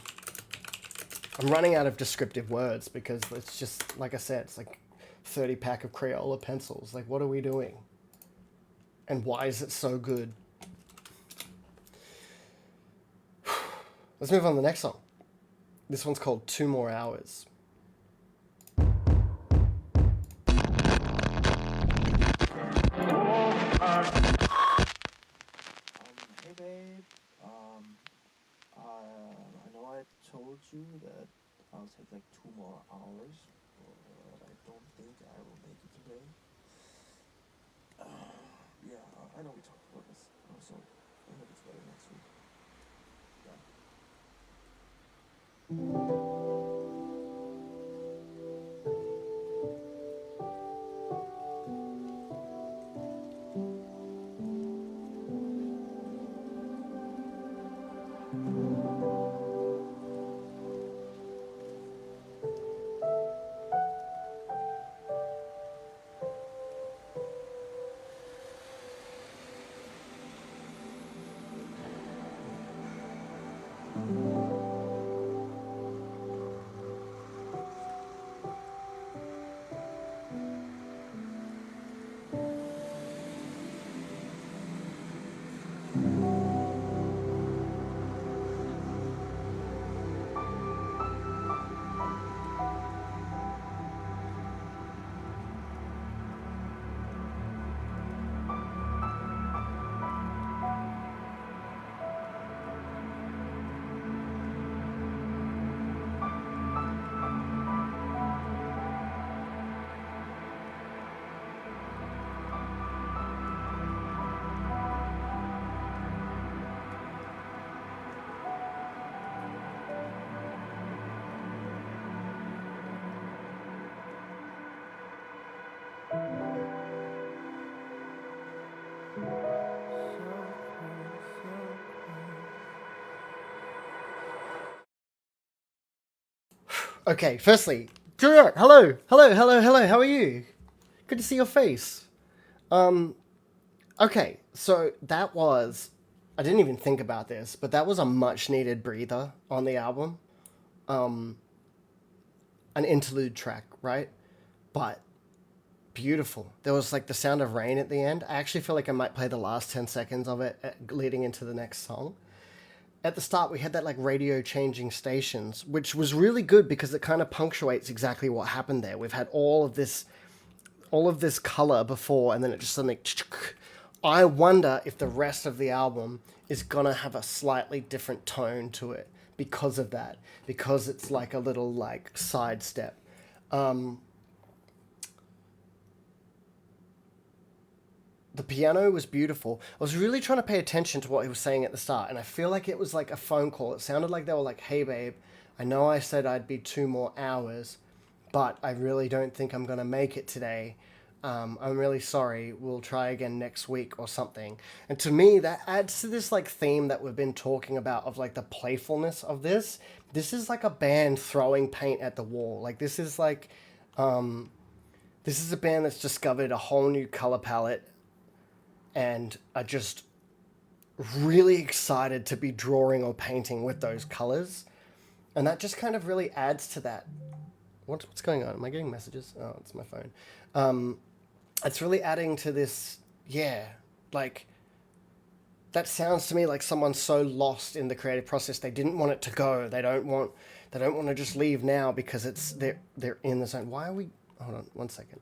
running out of descriptive words because it's just, like I said, it's 30 pack of Crayola pencils. What are we doing? And why is it so good? Let's move on to the next song. This one's called 2 More Hours. Hey babe, I know I told you that I'll take 2 more hours, but I don't think I will make it to I know we talked about this, so I hope it's better next week. Okay, firstly, Juliet, hello, how are you? Good to see your face. Okay, so that was, I didn't even think about this, but that was a much needed breather on the album. An interlude track, right? But beautiful. There was like the sound of rain at the end. I actually feel like I might play the last 10 seconds of it leading into the next song. At the start, we had that like radio changing stations, which was really good because it kind of punctuates exactly what happened there. We've had all of this color before, and then it just suddenly. I wonder if the rest of the album is gonna have a slightly different tone to it because of that, because it's like a little like sidestep. The piano was beautiful. I was really trying to pay attention to what he was saying at the start, and I feel like it was like a phone call. It sounded like they were like, "Hey, babe, I know I said I'd be 2 more hours, but I really don't think I'm going to make it today. I'm really sorry. We'll try again next week," or something. And to me, that adds to this like theme that we've been talking about of like the playfulness of this. This is like a band throwing paint at the wall. Like this is like, this is a band that's discovered a whole new color palette and are just really excited to be drawing or painting with those colors. And that just kind of really adds to that. What's going on? Am I getting messages? Oh, it's my phone. It's really adding to this, yeah, like, that sounds to me like someone's so lost in the creative process. They didn't want it to go. They don't want to just leave now because they're in the zone. Why are we, hold on, 1 second.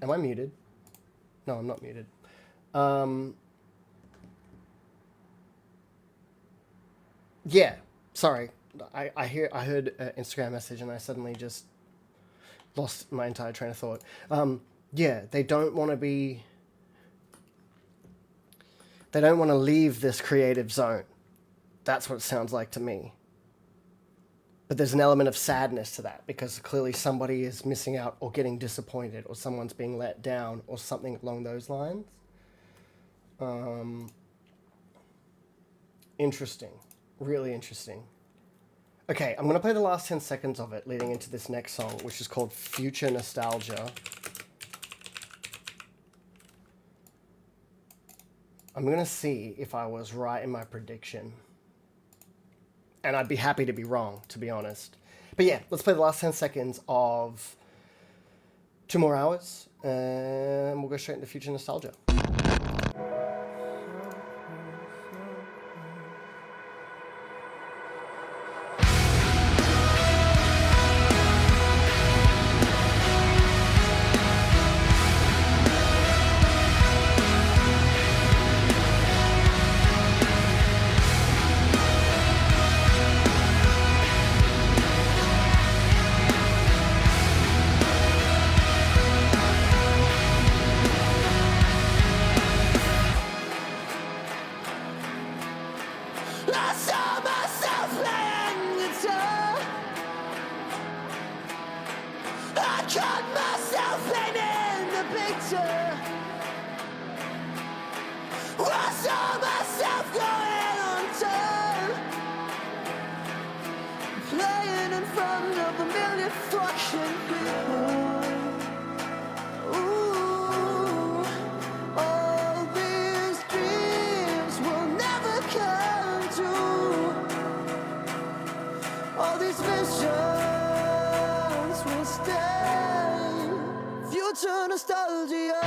Am I muted? No, I'm not muted. Yeah, sorry. I heard an Instagram message and I suddenly just lost my entire train of thought. Yeah, they don't want to leave this creative zone. That's what it sounds like to me. But there's an element of sadness to that because clearly somebody is missing out or getting disappointed or someone's being let down or something along those lines. Interesting. Really interesting. Okay, I'm going to play the last 10 seconds of it leading into this next song, which is called Future Nostalgia. I'm going to see if I was right in my prediction. And I'd be happy to be wrong, to be honest. But yeah, let's play the last 10 seconds of 2 more hours, and we'll go straight into Future Nostalgia. caught myself painting the picture. I saw myself going on turn, playing in front of a million fucking people. Ooh, all these dreams will never come true. All these visions will stay. Future nostalgia.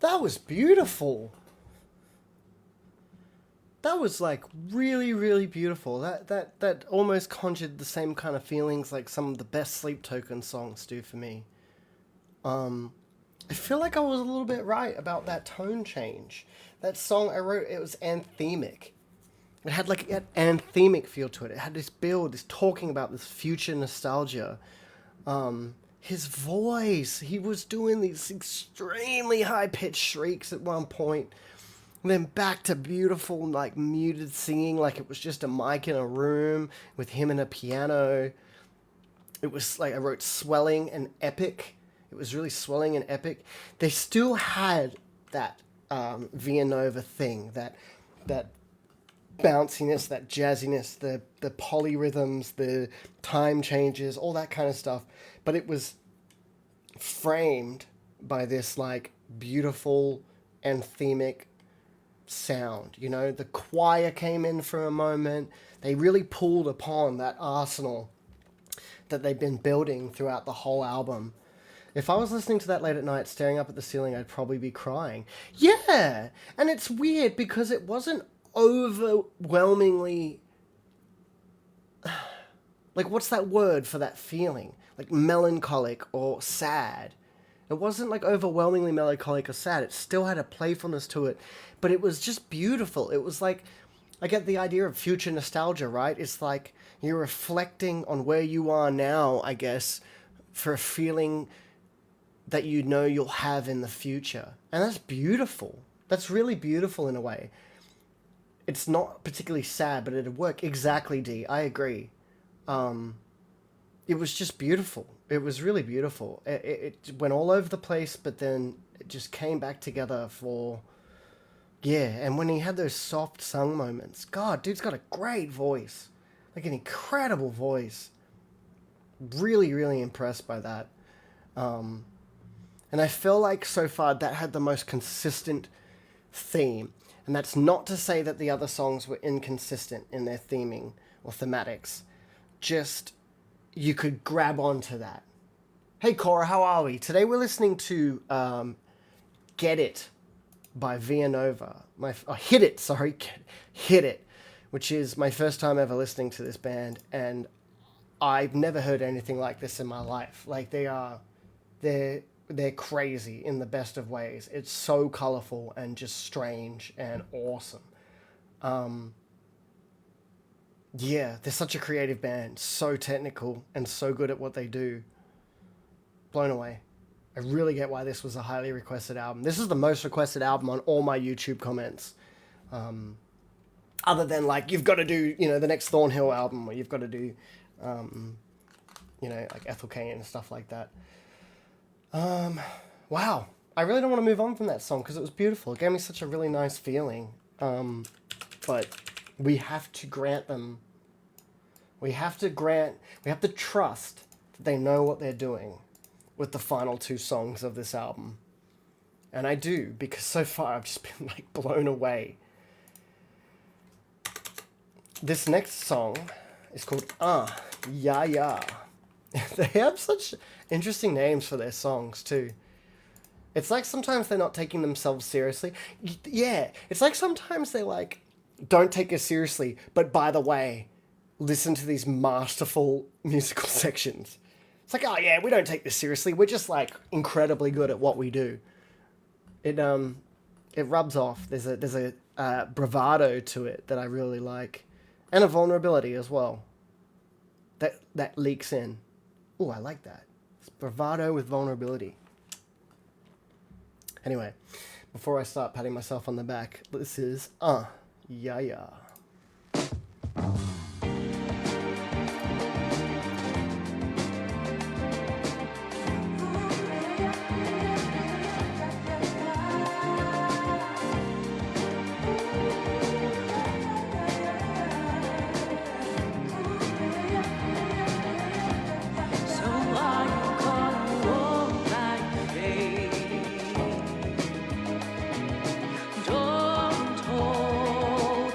That was beautiful. That was like really, really beautiful. That almost conjured the same kind of feelings like some of the best Sleep Token songs do for me. I feel like I was a little bit right about that tone change. That song I wrote, it was anthemic. It had like an anthemic feel to it. It had this build, this talking about this future nostalgia. His voice, he was doing these extremely high-pitched shrieks at one point. And then back to beautiful, like muted singing, like it was just a mic in a room with him and a piano. It was like I wrote swelling and epic. It was really swelling and epic. They still had that Vianova thing, that bounciness, that jazziness, the polyrhythms, the time changes, all that kind of stuff. But it was framed by this like beautiful anthemic sound. You know, the choir came in for a moment. They really pulled upon that arsenal that they've been building throughout the whole album. If I was listening to that late at night, staring up at the ceiling, I'd probably be crying. Yeah! And it's weird because it wasn't overwhelmingly... Like, what's that word for that feeling? Like, melancholic or sad. It wasn't, like, overwhelmingly melancholic or sad. It still had a playfulness to it. But it was just beautiful. It was like... I get the idea of future nostalgia, right? It's like you're reflecting on where you are now, I guess, for a feeling that you know you'll have in the future. And that's beautiful. That's really beautiful in a way. It's not particularly sad, but it'd work. Exactly, D. I agree. It was just beautiful. It was really beautiful. It went all over the place, but then it just came back together for... Yeah, and when he had those soft sung moments, God, dude's got a great voice. Like an incredible voice. Really, really impressed by that. And I feel like so far that had the most consistent theme. And that's not to say that the other songs were inconsistent in their theming or thematics. Just, you could grab onto that. Hey Cora, how are we? Today we're listening to Get It by Vianova. Hit It, which is my first time ever listening to this band, and I've never heard anything like this in my life. Like they're crazy in the best of ways. It's so colorful and just strange and awesome. Yeah, they're such a creative band, so technical and so good at what they do. Blown away. I really get why this was a highly requested album. This is the most requested album on all my YouTube comments. Other than, like, you've got to do, you know, the next Thornhill album, or you've got to do, you know, like Ethel Cain and stuff like that. Wow. I really don't want to move on from that song because it was beautiful. It gave me such a really nice feeling. But we have to grant them... We have to trust that they know what they're doing with the final two songs of this album. And I do, because so far I've just been, like, blown away. This next song is called Ya Ya. They have such interesting names for their songs, too. It's like sometimes they're not taking themselves seriously. Yeah, it's like sometimes they, like, don't take us seriously, but by the way, listen to these masterful musical sections. It's like, oh yeah, we don't take this seriously. We're just, like, incredibly good at what we do. It rubs off. There's a bravado to it that I really like, and a vulnerability as well. That leaks in. Oh, I like that. It's bravado with vulnerability. Anyway, before I start patting myself on the back, this is Ya Ya. Don't hold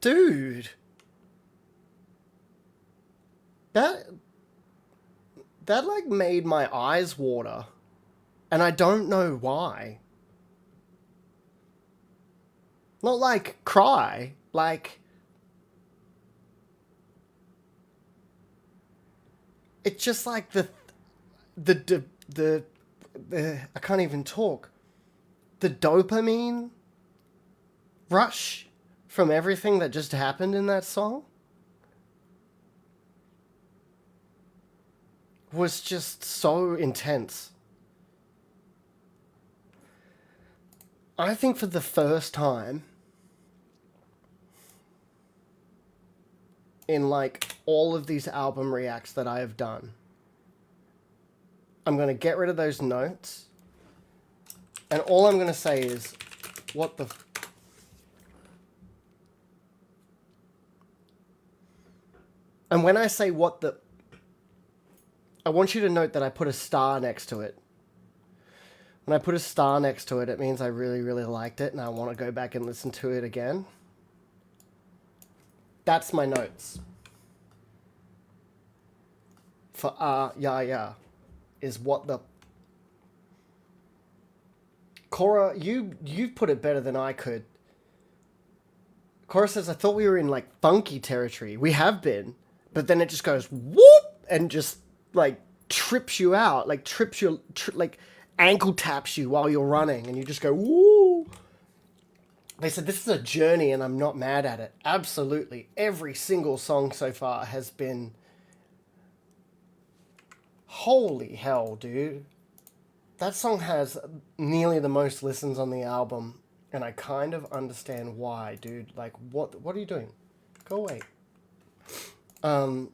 Dude. That like made my eyes water. And I don't know why. Not like cry, like it's just like the I can't even talk. The dopamine rush from everything that just happened in that song was just so intense. I think for the first time in like all of these album reacts that I have done, I'm going to get rid of those notes. And all I'm going to say is, what the... And when I say what the... I want you to note that I put a star next to it. When I put a star next to it, it means I really, really liked it and I want to go back and listen to it again. That's my notes. For yeah, yeah. Is what the... Cora, you've put it better than I could. Cora says, I thought we were in, like, funky territory. We have been. But then it just goes, whoop! And just, like, trips you out. Like, like, ankle taps you while you're running. And you just go, woo! They said, this is a journey and I'm not mad at it. Absolutely. Every single song so far has been... Holy hell, dude. That song has nearly the most listens on the album, and I kind of understand why, dude. Like, what are you doing? Go away. I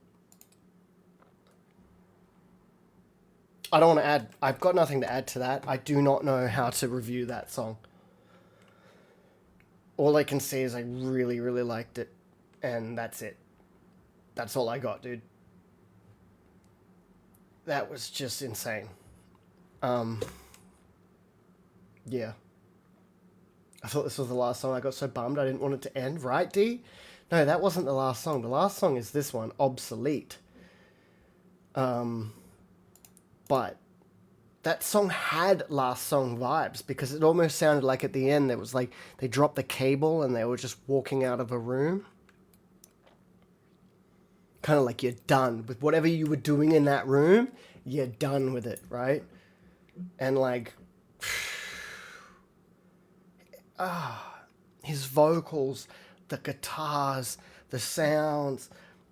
don't want to add... I've got nothing to add to that. I do not know how to review that song. All I can say is I really, really liked it, and that's it. That's all I got, dude. That was just insane. Yeah. I thought this was the last song. I got so bummed I didn't want it to end. Right, D? No, that wasn't the last song. The last song is this one, Obsolete. But that song had last song vibes because it almost sounded like at the end there was like they dropped the cable and they were just walking out of a room. Kind of like you're done with whatever you were doing in that room. You're done with it, right? And like, his vocals, the guitars, the sounds,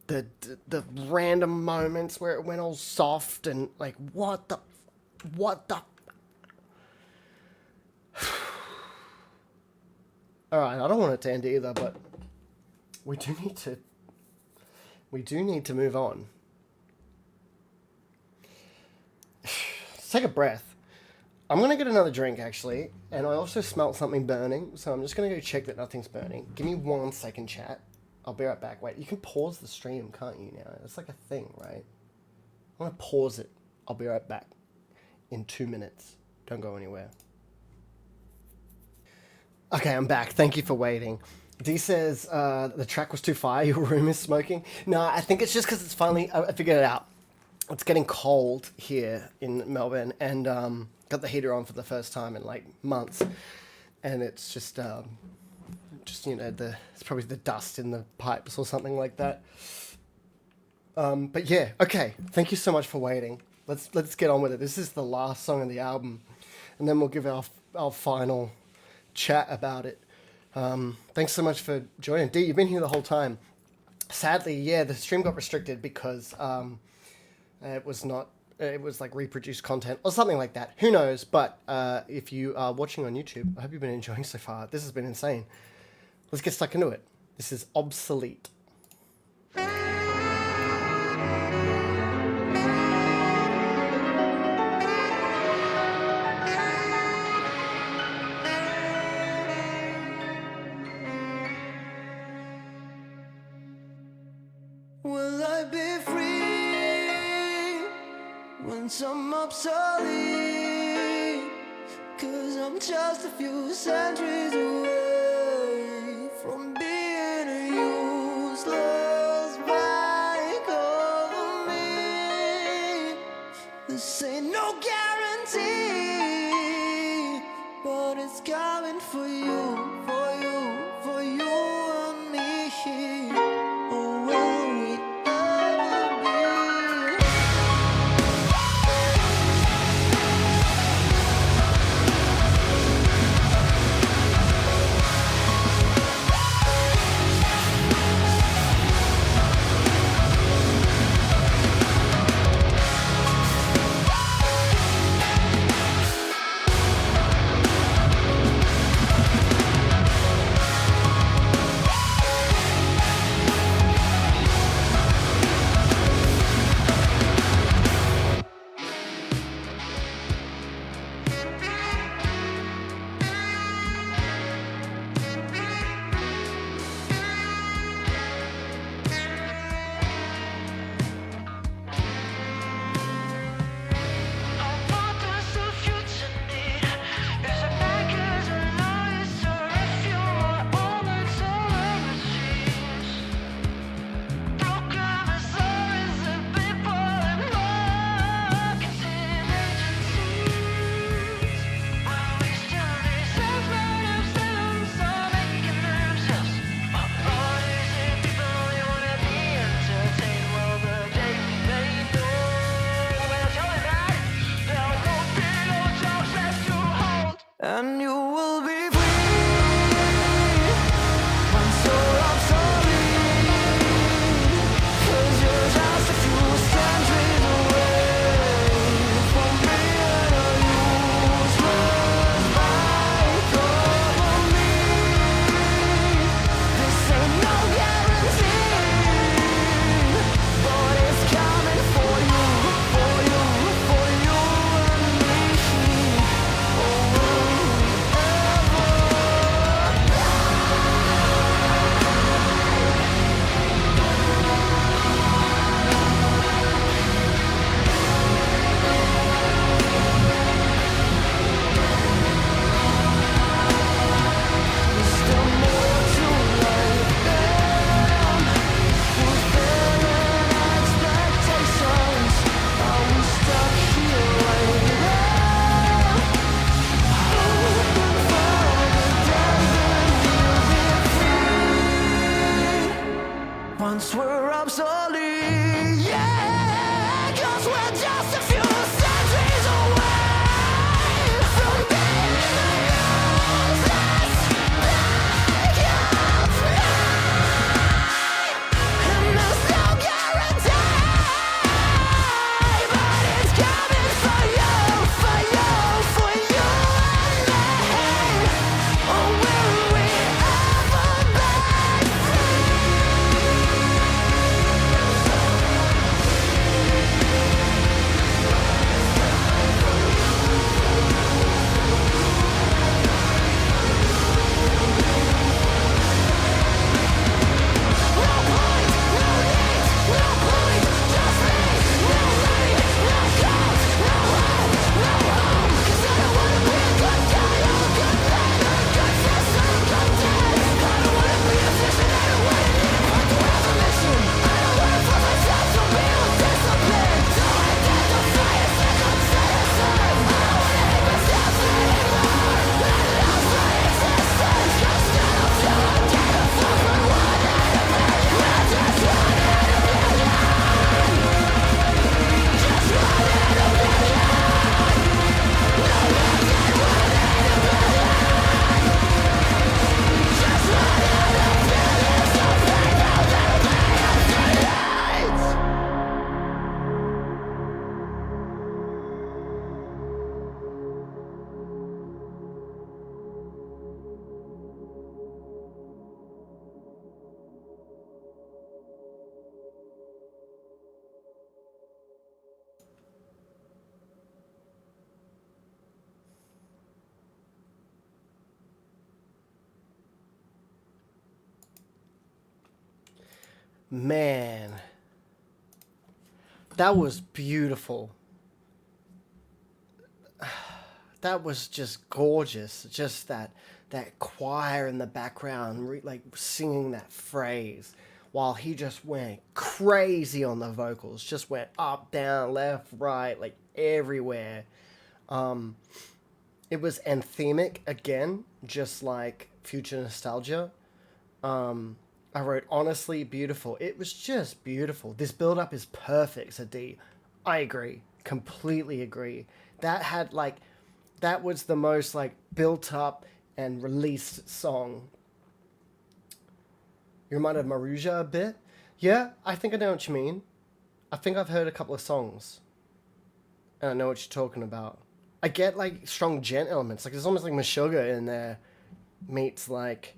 the random moments where it went all soft and like, what the... Alright, I don't want it to end either, but we do need to move on. Let's take a breath. I'm going to get another drink, actually, and I also smelt something burning, so I'm just going to go check that nothing's burning. Give me 1 second, chat. I'll be right back. Wait, you can pause the stream, can't you, now? It's like a thing, right? I'm going to pause it. I'll be right back in 2 minutes. Don't go anywhere. Okay, I'm back. Thank you for waiting. D says the track was too fire. Your room is smoking. No, I think it's just because it's finally... I figured it out. It's getting cold here in Melbourne, and got the heater on for the first time in like months, and it's just you know, it's probably the dust in the pipes or something like that. But yeah, okay. Thank you so much for waiting. Let's get on with it. This is the last song of the album, and then we'll give our final chat about it. Thanks so much for joining. D, you've been here the whole time. Sadly, yeah, the stream got restricted because it was like reproduced content or something like that. Who knows? But if you are watching on YouTube, I hope you've been enjoying so far. This has been insane. Let's get stuck into it. This is Obsolete. I be free once I'm obsolete? 'Cause I'm just a few centuries away from being a useless blank over me. This ain't no guarantee, but it's coming for you, for you, for you and me. Or will we ever be? And you will be free once you're obsolete. 'Cause you're just a few centuries away from being a useless blank over me. This ain't no guarantee, but it's coming for you, for you, for you and me. Oh, will we ever? Is there more to life than fulfilling expectations? Are we stuck here waiting, hoping for the day that we'll be free once we're obsolete? Yeah, 'cause we're just a few centuries away from being useless like of me. And there's no guarantee, but it's coming for you, for you, for you and me. Or will we ever be free? Man, That was beautiful. That was just gorgeous. Just that choir in the background, like singing that phrase, while he just went crazy on the vocals. Just went up, down, left, right, like everywhere. It was anthemic again, just like Future Nostalgia. I wrote honestly beautiful. It was just beautiful. This build up is perfect, said D. I agree. Completely agree. That was the most like built up and released song. You reminded Maruja a bit. Yeah, I think I know what you mean. I think I've heard a couple of songs. And I know what you're talking about. I get like strong gent elements. Like there's almost like Meshuggah in there meets like,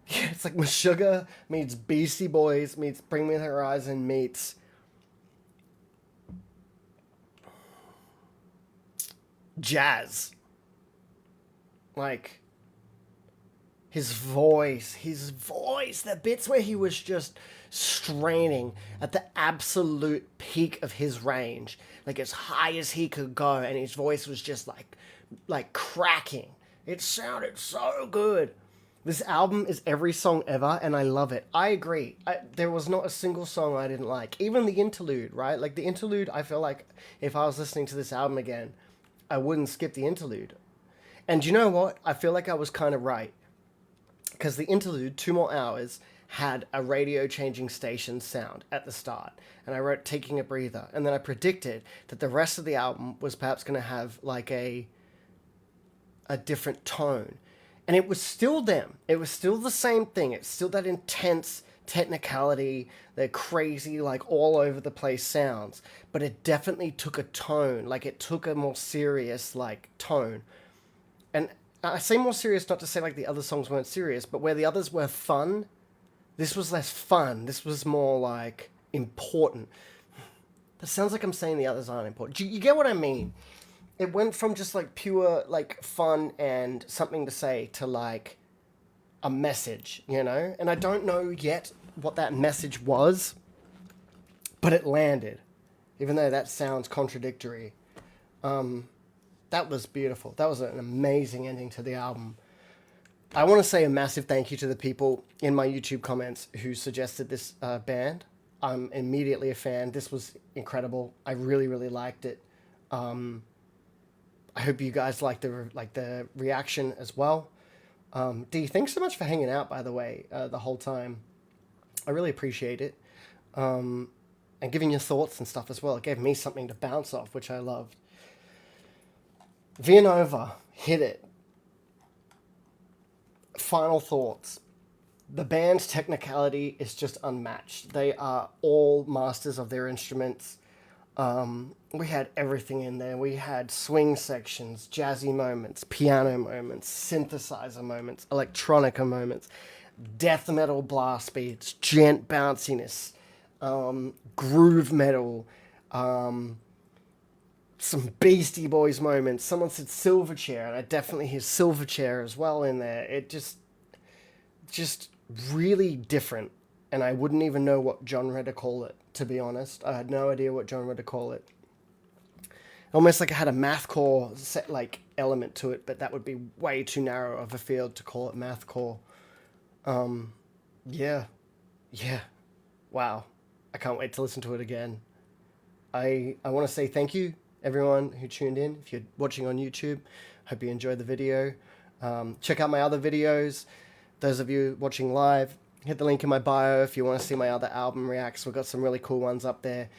yeah, it's like Meshuggah meets Beastie Boys meets Bring Me the Horizon meets jazz. Like his voice, the bits where he was just straining at the absolute peak of his range, like as high as he could go, and his voice was just like cracking. It sounded so good. This album is every song ever, and I love it. I agree. There was not a single song I didn't like. Even the interlude, right? Like the interlude, I feel like if I was listening to this album again, I wouldn't skip the interlude. And you know what? I feel like I was kind of right. Because the interlude, 2 More Hours, had a radio changing station sound at the start. And I wrote Taking a Breather. And then I predicted that the rest of the album was perhaps going to have like a different tone. And it was still them. It was still the same thing. It's still that intense technicality, the crazy, like all over the place sounds. But it definitely took a tone. Like it took a more serious like tone. And I say more serious not to say like the other songs weren't serious, but where the others were fun, this was less fun. This was more like important. That sounds like I'm saying the others aren't important. You get what I mean? It went from just like pure like fun and something to say to like a message, you know? And I don't know yet what that message was, but it landed, even though that sounds contradictory. That was beautiful. That was an amazing ending to the album. I want to say a massive thank you to the people in my YouTube comments who suggested this band. I'm immediately a fan. This was incredible. I really, really liked it. I hope you guys liked the reaction as well. D, thanks so much for hanging out, by the way, the whole time. I really appreciate it. And giving your thoughts and stuff as well. It gave me something to bounce off, which I loved. Vianova, hit it. Final thoughts. The band's technicality is just unmatched. They are all masters of their instruments. We had everything in there. We had swing sections, jazzy moments, piano moments, synthesizer moments, electronica moments, death metal blast beats, gent bounciness, groove metal, some Beastie Boys moments. Someone said Silverchair, and I definitely hear Silverchair as well in there. It just really different, and I wouldn't even know what genre to call it, to be honest. I had no idea what genre to call it. Almost like it had a mathcore set like element to it, but that would be way too narrow of a field to call it mathcore. Yeah. Wow. I can't wait to listen to it again. I want to say thank you, everyone who tuned in. If you're watching on YouTube, hope you enjoyed the video. Check out my other videos. Those of you watching live, hit the link in my bio if you want to see my other album reacts. We've got some really cool ones up there.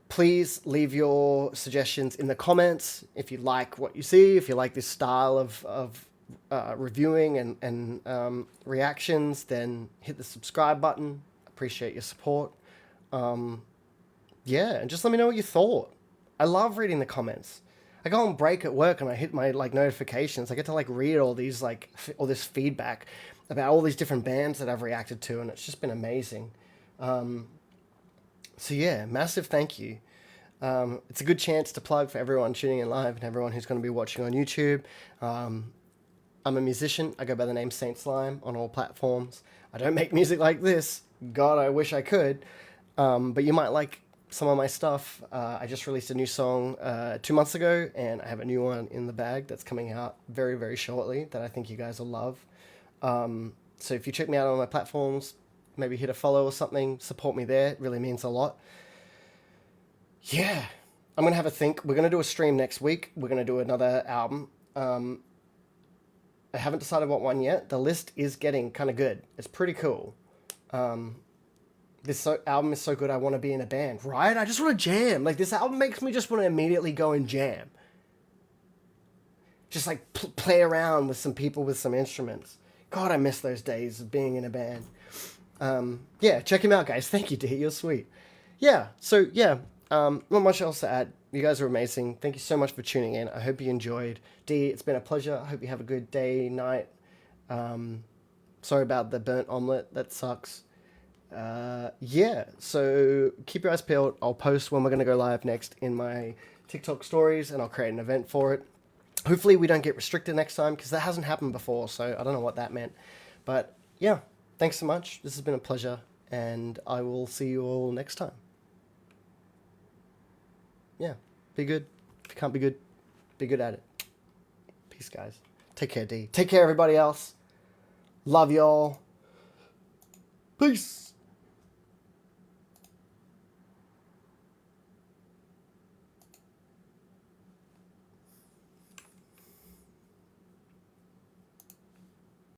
Please leave your suggestions in the comments if you like what you see, if you like this style of reviewing and reactions, then hit the subscribe button. Appreciate your support. Yeah, and just let me know what you thought. I love reading the comments. I go on break at work and I hit my like notifications. I get to like read all these like all this feedback about all these different bands that I've reacted to, and it's just been amazing. So yeah, massive thank you. It's a good chance to plug for everyone tuning in live and everyone who's going to be watching on YouTube. I'm a musician. I go by the name Saint Slime on all platforms. I don't make music like this. God, I wish I could. But you might like some of my stuff. I just released a new song 2 months ago, and I have a new one in the bag that's coming out very, very shortly that I think you guys will love. So if you check me out on my platforms, maybe hit a follow or something, support me there. It really means a lot. Yeah, I'm going to have a think. We're going to do a stream next week. We're going to do another album. I haven't decided what one yet. The list is getting kind of good. It's pretty cool. This album is so good, I want to be in a band, right? I just want to jam. Like, this album makes me just want to immediately go and jam. Just, like, play around with some people with some instruments. God, I miss those days of being in a band. Yeah, check him out, guys. Thank you, D. You're sweet. Yeah, so, yeah, not much else to add. You guys are amazing. Thank you so much for tuning in. I hope you enjoyed. D, it's been a pleasure. I hope you have a good day, night. Sorry about the burnt omelet. That sucks. Yeah, so keep your eyes peeled. I'll post when we're going to go live next in my TikTok stories, and I'll create an event for it. Hopefully we don't get restricted next time, because that hasn't happened before, so I don't know what that meant. But yeah, thanks so much. This has been a pleasure, and I will see you all next time. Yeah, be good. If you can't be good, be good at it. Peace, guys. Take care, D. Take care, everybody else. Love y'all. Peace.